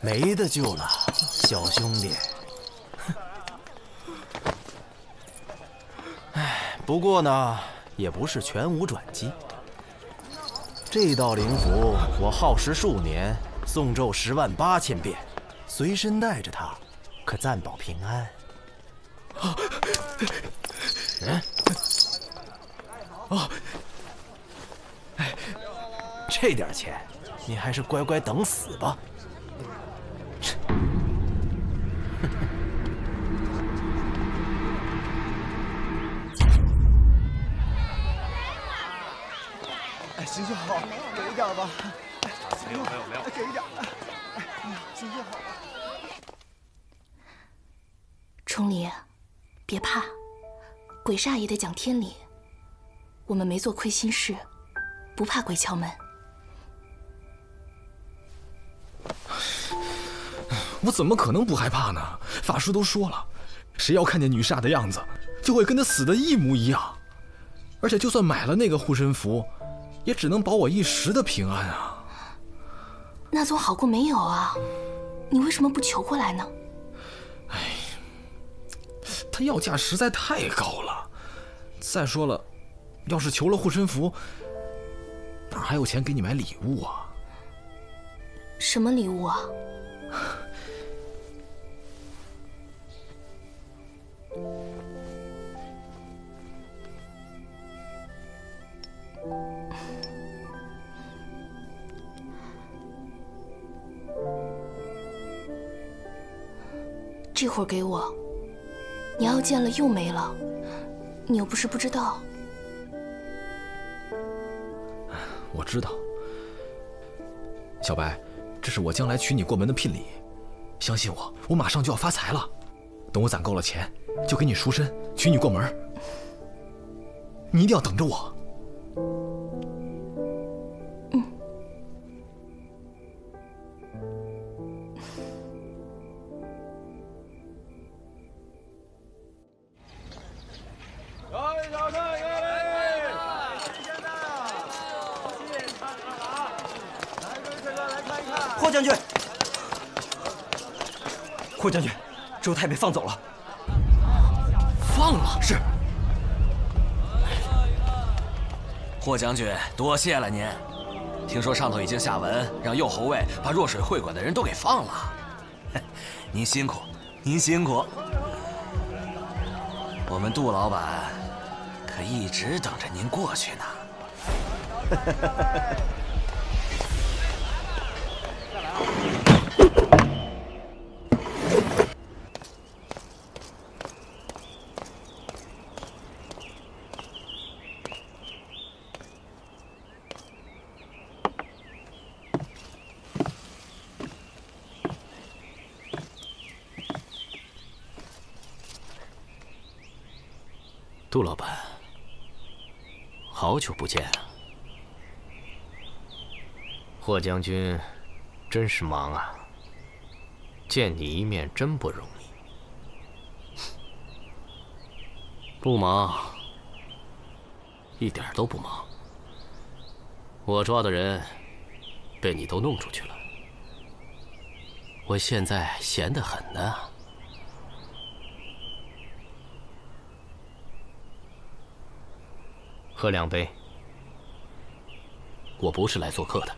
没得救了，小兄弟。哎，不过呢，也不是全无转机。这道灵符我耗时数年，诵咒108000遍，随身带着它，可暂保平安。这点钱，你还是乖乖等死吧。哎，行行好，给一点吧。没有，给一点。哎呀，行行好。崇礼，别怕，鬼煞也得讲天理。我们没做亏心事，不怕鬼敲门。我怎么可能不害怕呢？法师都说了，谁要看见女煞的样子，就会跟她死的一模一样。而且就算买了那个护身符，也只能保我一时的平安啊。那总好过没有啊！你为什么不求过来呢？哎，他要价实在太高了。再说了，要是求了护身符，哪还有钱给你买礼物啊？什么礼物啊？这会儿给我，你要见了又没了，你又不是不知道。我知道，小白，这是我将来娶你过门的聘礼，相信我，我马上就要发财了。等我攒够了钱，就给你赎身，娶你过门。你一定要等着我。霍将军，霍将军，周太被放走了。放了？是。霍将军，多谢了您。听说上头已经下文，让右侯卫把弱水会馆的人都给放了。您辛苦，您辛苦。我们杜老板可一直等着您过去呢。杜老板，好久不见啊！霍将军，真是忙啊！见你一面真不容易。不忙，一点都不忙。我抓的人被你都弄出去了，我现在闲得很呢。喝2杯。我不是来做客的。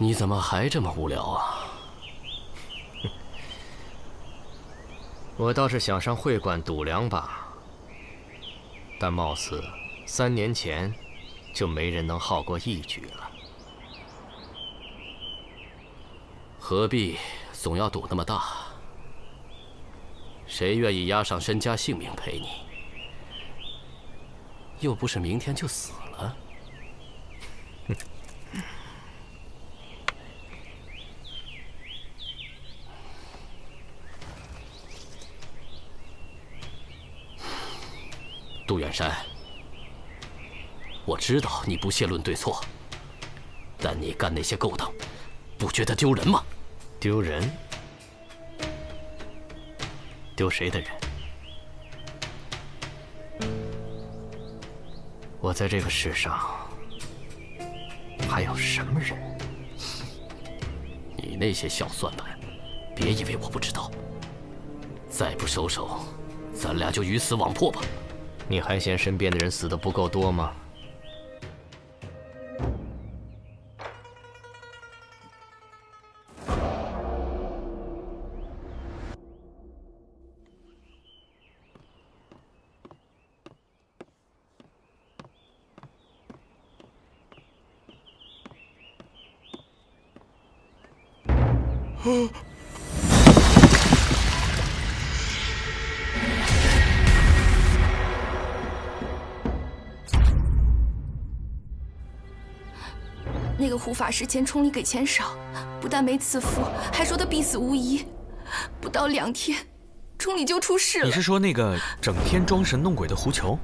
你怎么还这么无聊啊？我倒是想上会馆赌2把，但貌似3年前就没人能耗过1局了。何必总要赌那么大？谁愿意押上身家性命陪你？又不是明天就死了。杜远山，我知道你不屑论对错，但你干那些勾当，不觉得丢人吗？丢人？丢谁的人？我在这个世上还有什么人？你那些小算盘，别以为我不知道。再不收手，咱俩就鱼死网破吧。你还嫌身边的人死得不够多吗？那个胡法师嫌崇礼给钱少，不但没赐福，还说他必死无疑。不到2天，崇礼就出事了。你是说那个整天装神弄鬼的胡球？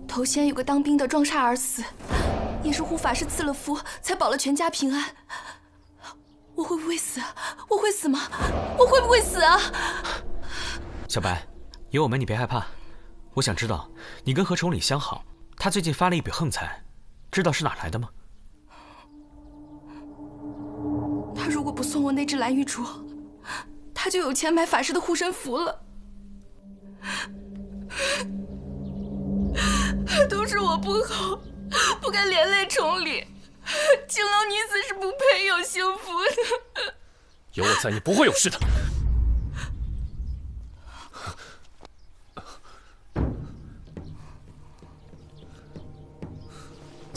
头先有个当兵的撞煞而死，也是胡法师赐了福，才保了全家平安。我会不会死？我会死吗？我会不会死啊？小白，有我们你别害怕。我想知道，你跟何崇礼相好，他最近发了一笔横财，知道是哪来的吗？他如果不送我那只蓝玉镯，他就有钱买法师的护身符了。都是我不好，不该连累崇礼。情郎女子是不配有幸福的。有我在，你不会有事的。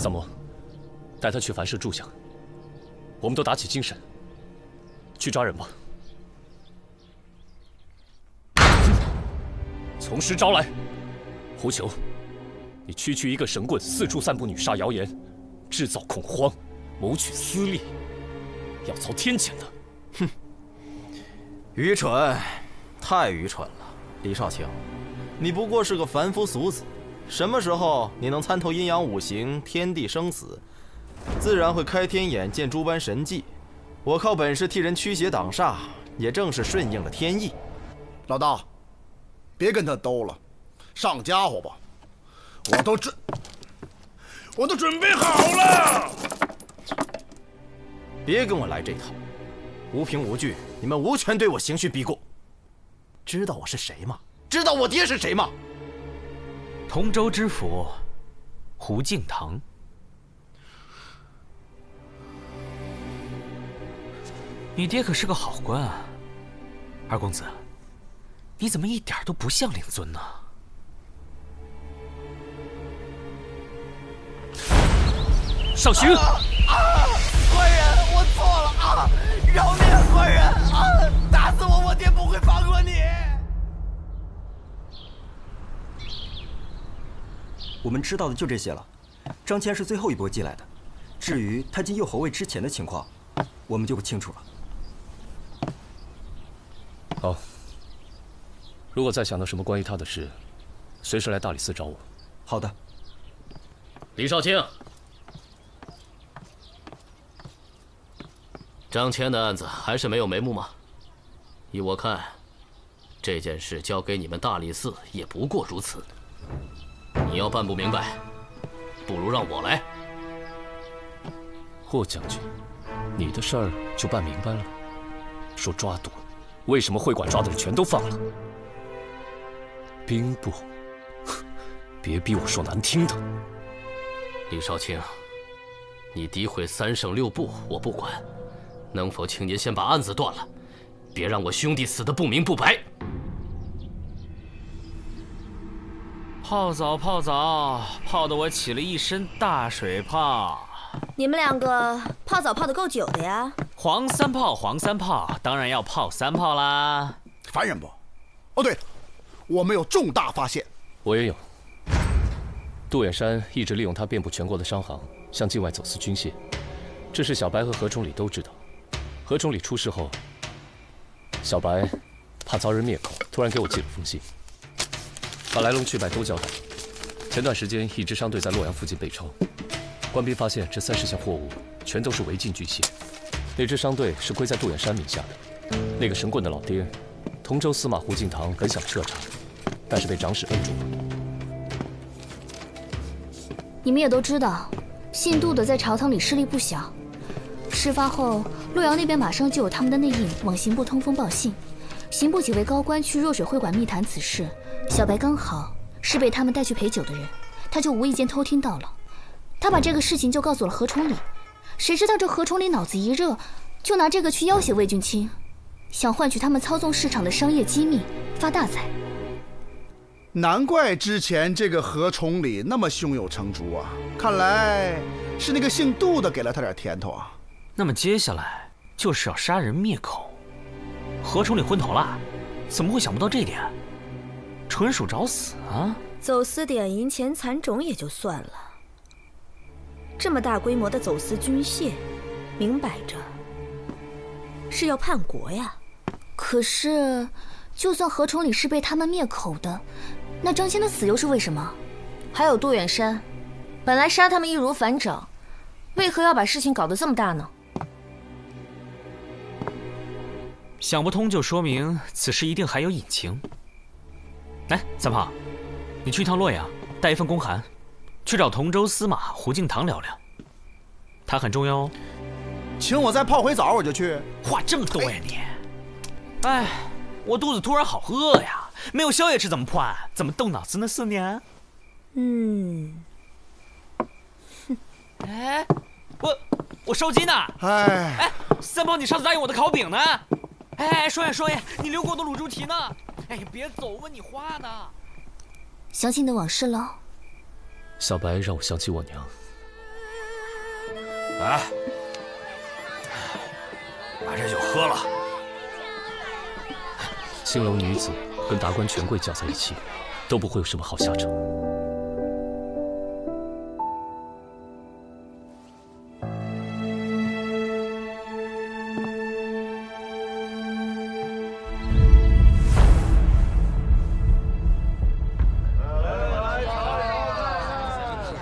三毛，带他去樊舍住下。我们都打起精神，去抓人吧。从实招来，胡球，你区区一个神棍，四处散布女杀谣言，制造恐慌，谋取私利，要遭天谴的。哼，愚蠢，太愚蠢了，李少卿，你不过是个凡夫俗子，什么时候你能参透阴阳五行、天地生死，自然会开天眼见诸般神迹。我靠本事替人驱邪挡煞，也正是顺应了天意。老大，别跟他斗了，上家伙吧，我都准备好了。别跟我来这套，无凭无据，你们无权对我刑讯逼供。知道我是谁吗？知道我爹是谁吗？同州知府胡敬堂。你爹可是个好官啊，二公子，你怎么一点都不像令尊呢？上刑！官人，我错了啊！饶命啊，官人啊！打死我，我爹不会放过你。我们知道的就这些了。张骞是最后一波寄来的，至于他进右侯位之前的情况，我们就不清楚了。好，如果再想到什么关于他的事，随时来大理寺找我。好的。李少卿，张骞的案子还是没有眉目吗？依我看，这件事交给你们大理寺也不过如此。你要办不明白，不如让我来。霍将军，你的事儿就办明白了。说抓赌，为什么会馆抓的人全都放了？兵部，别逼我说难听的。李少卿，你诋毁3省6部，我不管，能否请您先把案子断了，别让我兄弟死得不明不白。泡澡，泡得我起了一身大水泡。你们两个泡澡泡得够久的呀？黄三炮，当然要泡3泡啦。烦人不？哦对了，我们有重大发现。我也有。杜远山一直利用他遍布全国的商行，向境外走私军械，这事小白和何崇礼都知道。何崇礼出事后，小白怕遭人灭口，突然给我寄了封信，把来龙去脉都交代。前段时间，一支商队在洛阳附近被抄，官兵发现这30项货物全都是违禁军械。那支商队是归在杜远山名下的，那个神棍的老爹，同州司马胡敬堂本想彻查，但是被长史摁住了。你们也都知道，姓杜的在朝堂里势力不小。事发后，洛阳那边马上就有他们的内应往刑部通风报信。刑部几位高官去若水会馆密谈此事，小白刚好是被他们带去陪酒的人，他就无意间偷听到了。他把这个事情就告诉了何崇礼，谁知道这何崇礼脑子一热，就拿这个去要挟魏俊卿，想换取他们操纵市场的商业机密，发大财。难怪之前这个何崇礼那么胸有成竹啊！看来是那个姓杜的给了他点甜头啊。那么接下来就是要杀人灭口。何崇礼昏头了，怎么会想不到这点？纯属找死啊！走私点银钱蚕种也就算了，这么大规模的走私军械，明摆着是要叛国呀。可是，就算何崇礼是被他们灭口的，那张骞的死又是为什么？还有杜远山，本来杀他们易如反掌，为何要把事情搞得这么大呢？想不通就说明此事一定还有隐情。来，三炮，你去一趟洛阳，带一份公函，去找同州司马胡敬堂聊聊，他很重要哦。请我再泡回澡，我就去。话这么多呀你！哎，我肚子突然好饿呀，没有宵夜吃怎么破案？怎么动脑子呢，4年？哎，我烧鸡呢。哎，三炮，你上次答应我的烤饼呢？哎，双眼，你留给我的卤猪蹄呢？哎，别走，问你话呢。想起你的往事了。小白让我想起我娘，哎，把这酒喝了。青楼女子跟达官权贵搅在一起，都不会有什么好下场。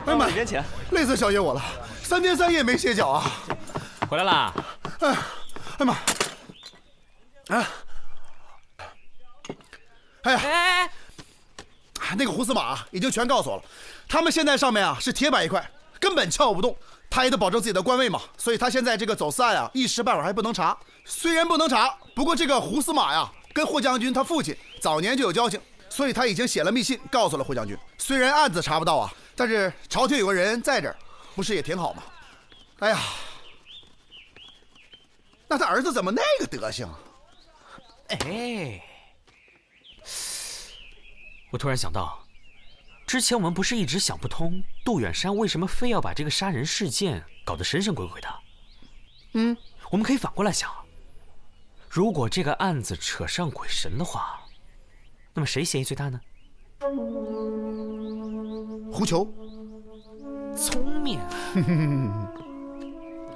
哎妈，累死小爷我了，3天3夜没歇脚啊！回来啦！哎妈！哎呀！那个胡司马已经全告诉我了，他们现在上面啊是铁板一块，根本撬不动。他也得保证自己的官位嘛，所以他现在这个走私案啊，一时半会儿还不能查。虽然不能查，不过这个胡司马呀，跟霍将军他父亲早年就有交情，所以他已经写了密信告诉了霍将军。虽然案子查不到啊，但是朝廷有个人在这儿，不是也挺好吗？哎呀，那他儿子怎么那个德行？哎，我突然想到，之前我们不是一直想不通，杜远山为什么非要把这个杀人事件搞得神神鬼鬼的？我们可以反过来想，如果这个案子扯上鬼神的话，那么谁嫌疑最大呢？胡球，聪明。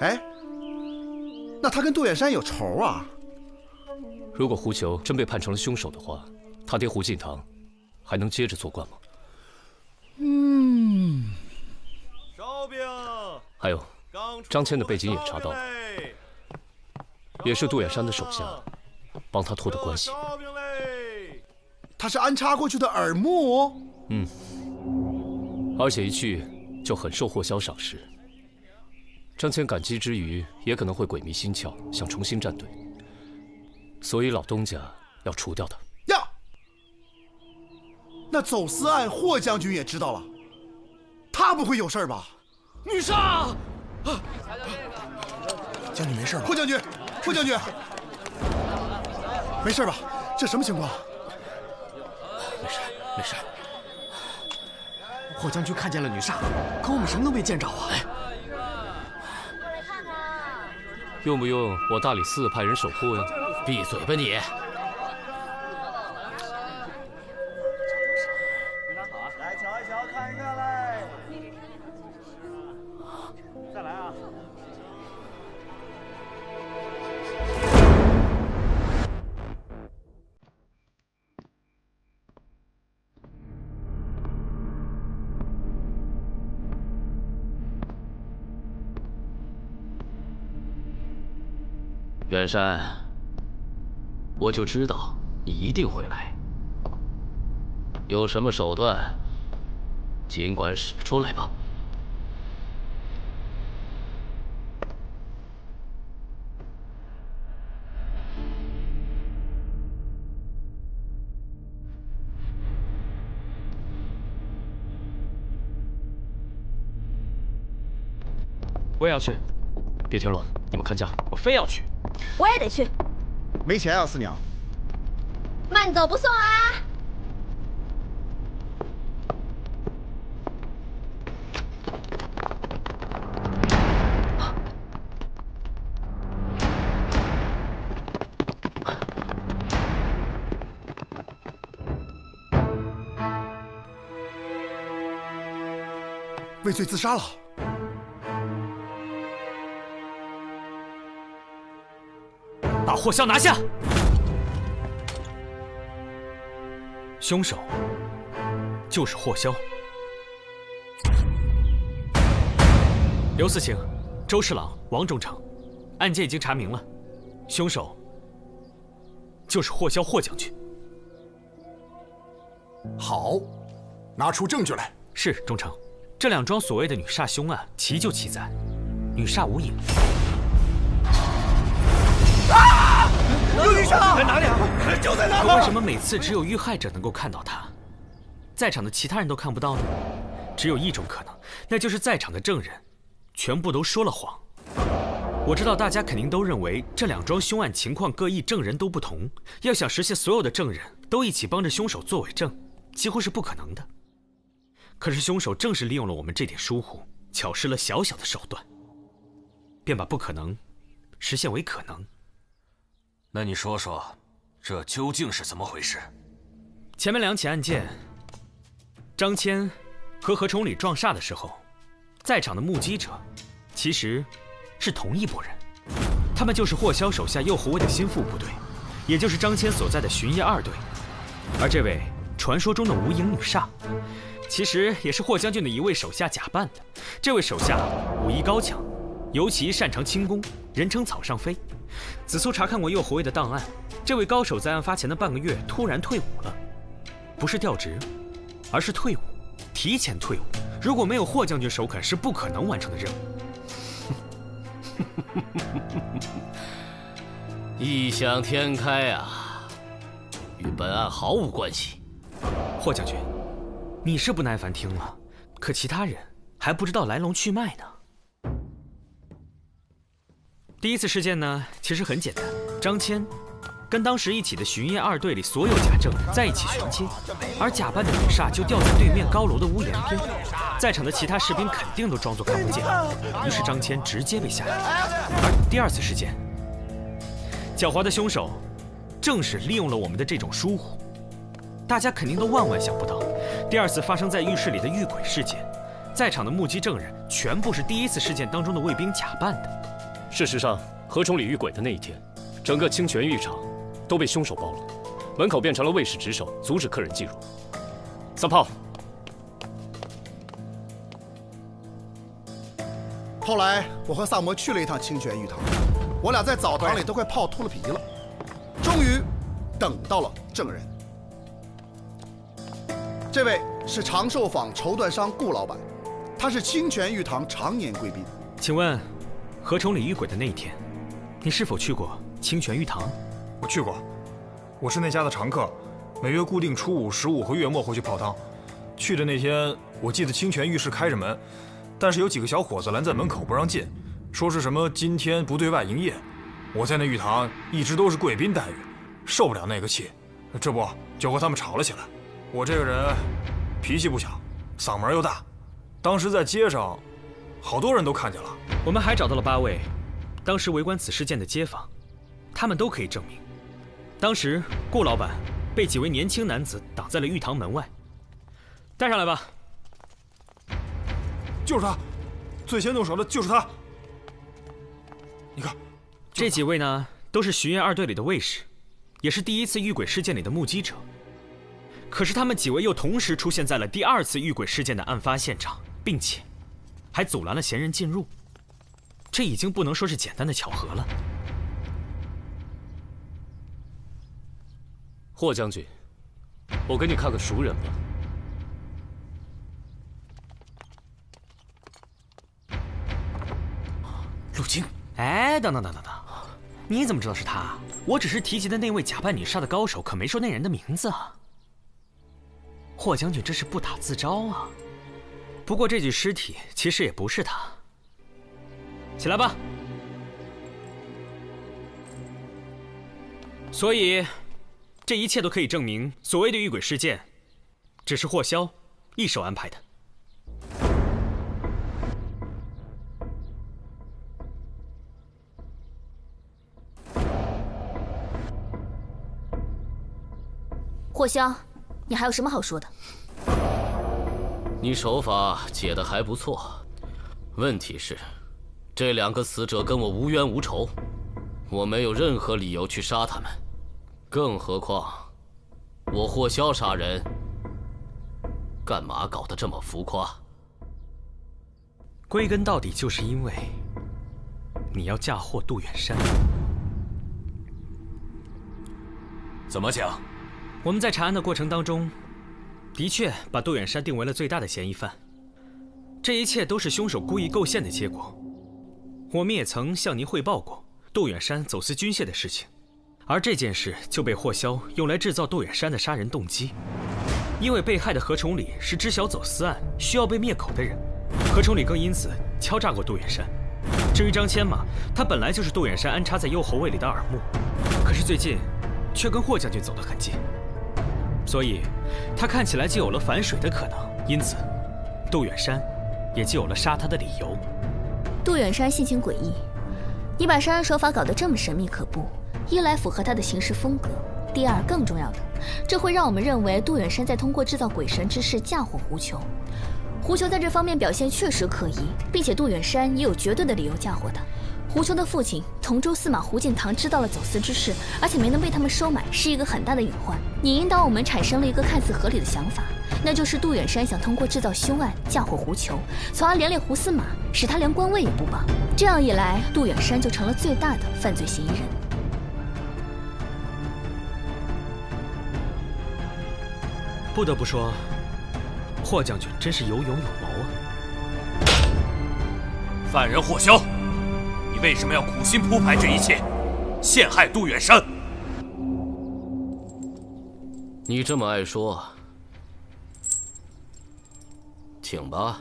哎，那他跟杜远山有仇啊？如果胡球真被判成了凶手的话，他爹胡进堂还能接着做官吗？烧饼。还有，张骞的背景也查到了，也是杜远山的手下帮他托的关系。他是安插过去的耳目。而且一去就很受霍萧赏识。张骞感激之余，也可能会鬼迷心窍，想重新站队。所以老东家要除掉他。呀，那走私案霍将军也知道了，他不会有事吧？女煞，将军没事吧？霍将军，霍将军，没事吧？这什么情况？没事，没事。霍将军看见了女煞，可我们什么都没见着啊！用不用我大理寺派人守护呀？闭嘴吧你！来瞧一瞧，看一看来。再来啊！远山，我就知道你一定会来。有什么手段，尽管使出来吧。我也要去。别添乱，你们看家。我非要去。我也得去。没钱啊，四娘。慢走不送啊！畏罪自杀了。把霍萧拿下！凶手就是霍萧。刘四卿、周侍郎、王中丞，案件已经查明了，凶手就是霍萧霍将军。好，拿出证据来。是中丞，这2桩所谓的女煞凶案，其就其在，女煞无影。有女煞在哪里啊？就在那儿。可为什么每次只有遇害者能够看到她，在场的其他人都看不到呢？只有一种可能，那就是在场的证人全部都说了谎。我知道大家肯定都认为这2桩凶案情况各异，证人都不同，要想实现所有的证人都一起帮着凶手作伪证，几乎是不可能的。可是凶手正是利用了我们这点疏忽，巧施了小小的手段。便把不可能实现为可能。那你说说，这究竟是怎么回事？前面2起案件，张骞和何崇礼撞煞的时候，在场的目击者其实是同一拨人，他们就是霍萧手下右侯卫的心腹部队，也就是张骞所在的巡夜2队。而这位传说中的无影女煞，其实也是霍将军的一位手下假扮的。这位手下武艺高强，尤其擅长轻功，人称草上飞。子苏查看过右侯卫的档案，这位高手在案发前的半个月突然退伍了，不是调职，而是退伍，提前退伍。如果没有霍将军首肯，是不可能完成的任务。异想天开啊，与本案毫无关系。霍将军，你是不耐烦听了，可其他人还不知道来龙去脉呢。第一次事件呢，其实很简单，张骞跟当时一起的巡夜2队里所有假证在一起巡街，而假扮的女煞就吊在对面高楼的屋檐边，在场的其他士兵肯定都装作看不见，于是张骞直接被下药。而第2次事件，狡猾的凶手正是利用了我们的这种疏忽，大家肯定都万万想不到，第2次发生在浴室里的遇鬼事件，在场的目击证人全部是第1次事件当中的卫兵假扮的。事实上，何崇礼遇鬼的那一天，整个清泉浴场都被凶手包了，门口变成了卫士值守，阻止客人进入。三炮。后来我和萨摩去了一趟清泉浴堂，我俩在澡堂里都快泡秃了皮了，终于等到了证人。这位是长寿坊绸缎商顾老板，他是清泉浴堂常年贵宾。请问，何崇礼遇鬼的那一天，你是否去过清泉浴堂？我去过，我是那家的常客，每月固定初五、15和月末会去泡汤。去的那天，我记得清泉浴室开着门，但是有几个小伙子拦在门口不让进，说是什么今天不对外营业。我在那浴堂一直都是贵宾待遇，受不了那个气，这不就和他们吵了起来。我这个人脾气不小，嗓门又大，当时在街上，好多人都看见了。我们还找到了8位当时围观此事件的街坊，他们都可以证明，当时顾老板被几位年轻男子挡在了浴堂门外。带上来吧。就是他，最先动手的就是他。你看，这几位呢，都是巡夜2队里的卫士，也是第1次遇鬼事件里的目击者。可是他们几位又同时出现在了第2次遇鬼事件的案发现场，并且还阻拦了嫌人进入。这已经不能说是简单的巧合了。霍将军，我给你看个熟人吧。陆京，哎，等，你怎么知道是他？我只是提及的那位假扮女煞的高手，可没说那人的名字啊。霍将军这是不打自招啊。不过这具尸体其实也不是他。起来吧。所以，这一切都可以证明，所谓的遇鬼事件，只是霍萧一手安排的。霍萧，你还有什么好说的？你手法解得还不错，问题是，这2个死者跟我无冤无仇，我没有任何理由去杀他们，更何况，我霍萧杀人，干嘛搞得这么浮夸？归根到底，就是因为你要嫁祸杜远山。怎么讲？我们在查案的过程当中，的确把杜远山定为了最大的嫌疑犯。这一切都是凶手故意构陷的结果。我们也曾向您汇报过杜远山走私军械的事情，而这件事就被霍萧用来制造杜远山的杀人动机。因为被害的何崇礼是知晓走私案需要被灭口的人，何崇礼更因此敲诈过杜远山。至于张骞嘛，他本来就是杜远山安插在右侯卫里的耳目，可是最近却跟霍将军走得很近，所以他看起来就有了反水的可能，因此杜远山也就有了杀他的理由。杜远山性情诡异，你把杀人手法搞得这么神秘可怖，一来符合他的行事风格，第二更重要的，这会让我们认为杜远山在通过制造鬼神之事嫁祸胡球。胡球在这方面表现确实可疑，并且杜远山也有绝对的理由嫁祸他。胡球的父亲同州司马胡进堂知道了走私之事，而且没能被他们收买，是一个很大的隐患。你引导我们产生了一个看似合理的想法，那就是杜远山想通过制造凶案嫁祸胡球，从而连累胡司马，使他连官位也不保。这样一来，杜远山就成了最大的犯罪嫌疑人。不得不说，霍将军真是有勇有谋啊！犯人霍萧，你为什么要苦心铺排这一切，陷害杜远山？你这么爱说，请吧。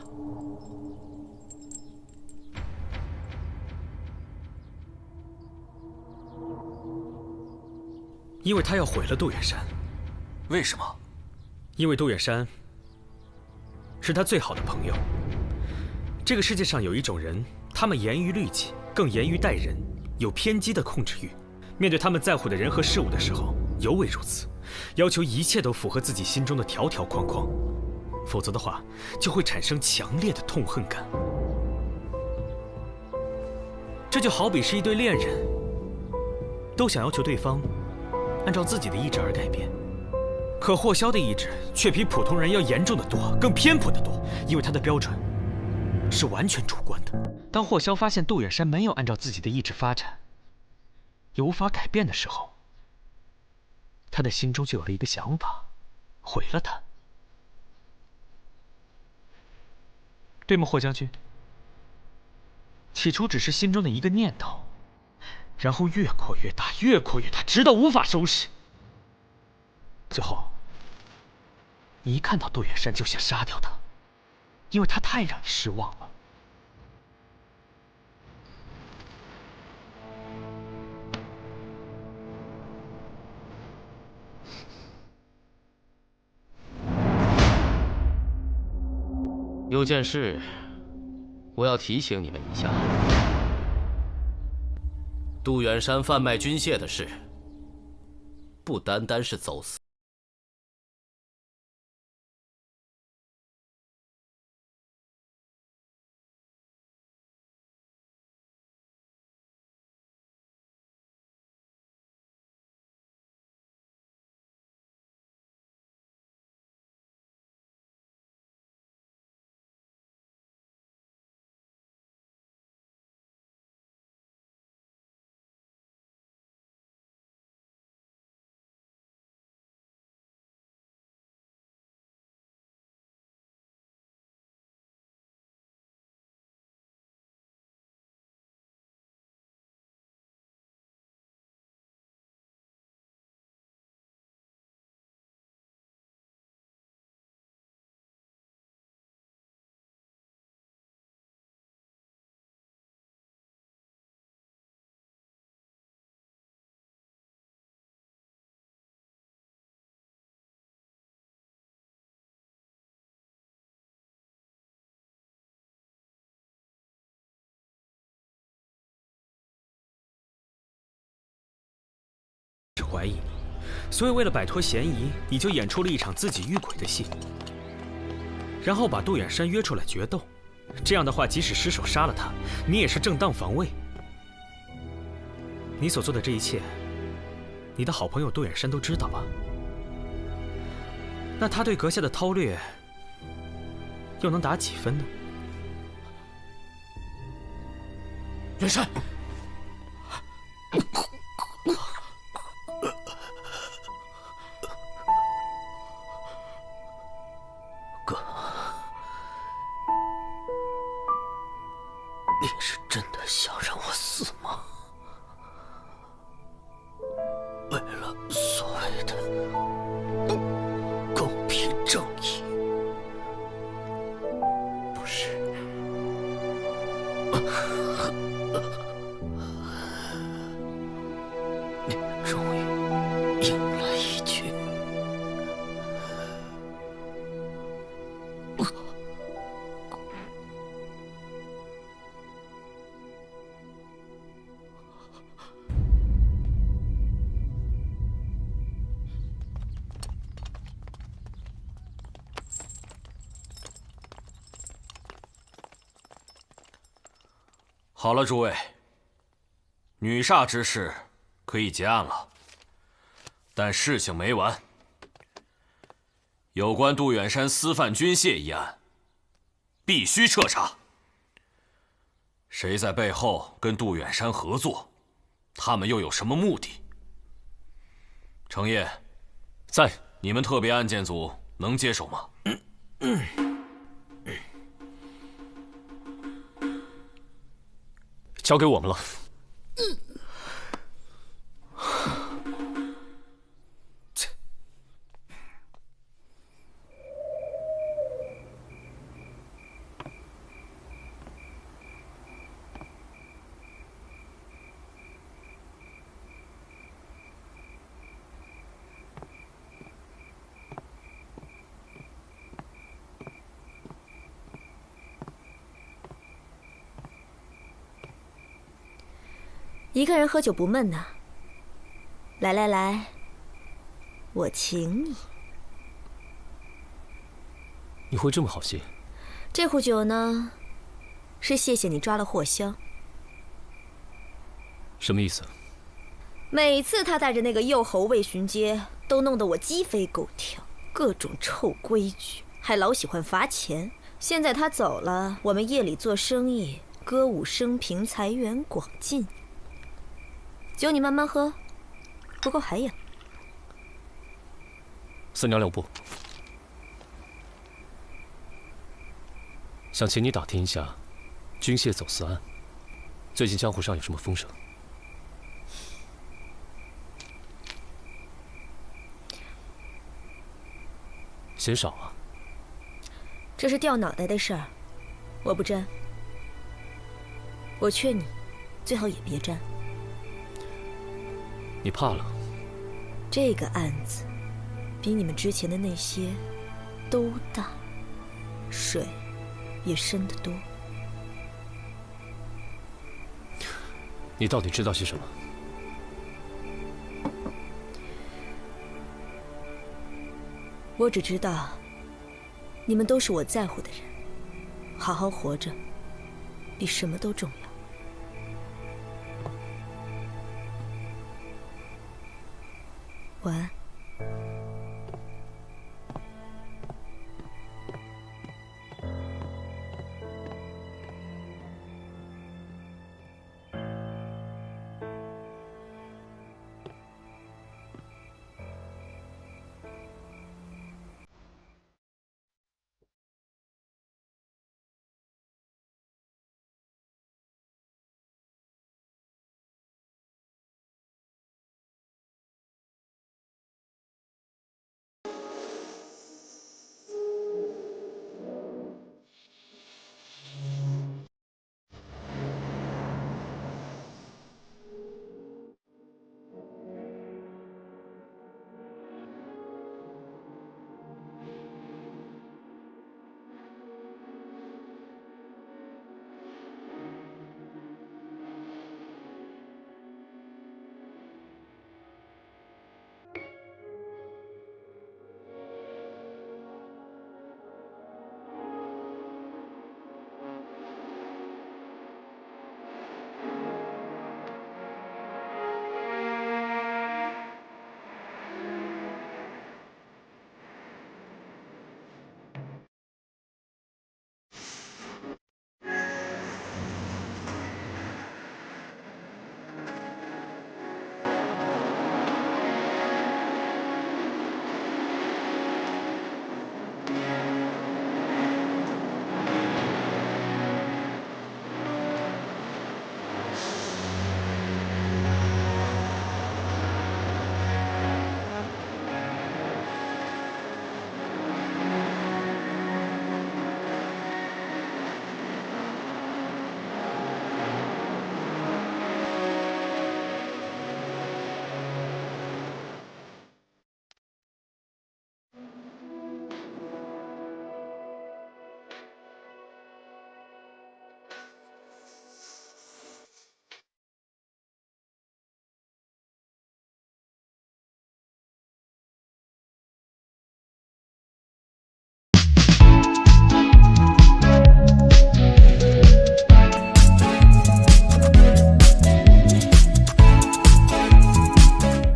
因为他要毁了杜远山。为什么？因为杜远山是他最好的朋友。这个世界上有一种人，他们严于律己，更严于待人，有偏激的控制欲。面对他们在乎的人和事物的时候，尤为如此，要求一切都符合自己心中的条条框框，否则的话，就会产生强烈的痛恨感。这就好比是一对恋人，都想要求对方按照自己的意志而改变。可霍萧的意志却比普通人要严重的多，更偏颇的多，因为他的标准是完全主观的。当霍萧发现杜远山没有按照自己的意志发展，也无法改变的时候，他的心中就有了一个想法，毁了他。对吗，霍将军？起初只是心中的一个念头，然后越扩越大，越扩越大，直到无法收拾。最后，你一看到杜远山就想杀掉他，因为他太让你失望了。有件事，我要提醒你们一下：杜远山贩卖军械的事，不单单是走私。怀疑你，所以为了摆脱嫌疑，你就演出了一场自己遇鬼的戏，然后把杜远山约出来决斗。这样的话，即使失手杀了他，你也是正当防卫。你所做的这一切，你的好朋友杜远山都知道吧？那他对阁下的韬略又能打几分呢？远山。哥，你是真的想让我死吗？为了所谓的公平正义？不是。你终于赢了一局。好了，诸位，女煞之事可以结案了，但事情没完。有关杜远山私贩军械一案，必须彻查。谁在背后跟杜远山合作？他们又有什么目的？程烨，在。你们特别案件组能接手吗？交给我们了。一个人喝酒不闷呐。来来来，我请你。你会这么好心？这壶酒呢，是谢谢你抓了霍香。什么意思？每次他带着那个右侯卫巡街，都弄得我鸡飞狗跳，各种臭规矩，还老喜欢罚钱。现在他走了，我们夜里做生意，歌舞升平，财源广进。酒你慢慢喝，不够还有。四娘留步，想请你打听一下军械走私案，最近江湖上有什么风声？嫌少啊？这是掉脑袋的事儿，我不沾。我劝你，最好也别沾。你怕了？这个案子比你们之前的那些都大，水也深得多。你到底知道些什么？我只知道，你们都是我在乎的人，好好活着，比什么都重要。晚安。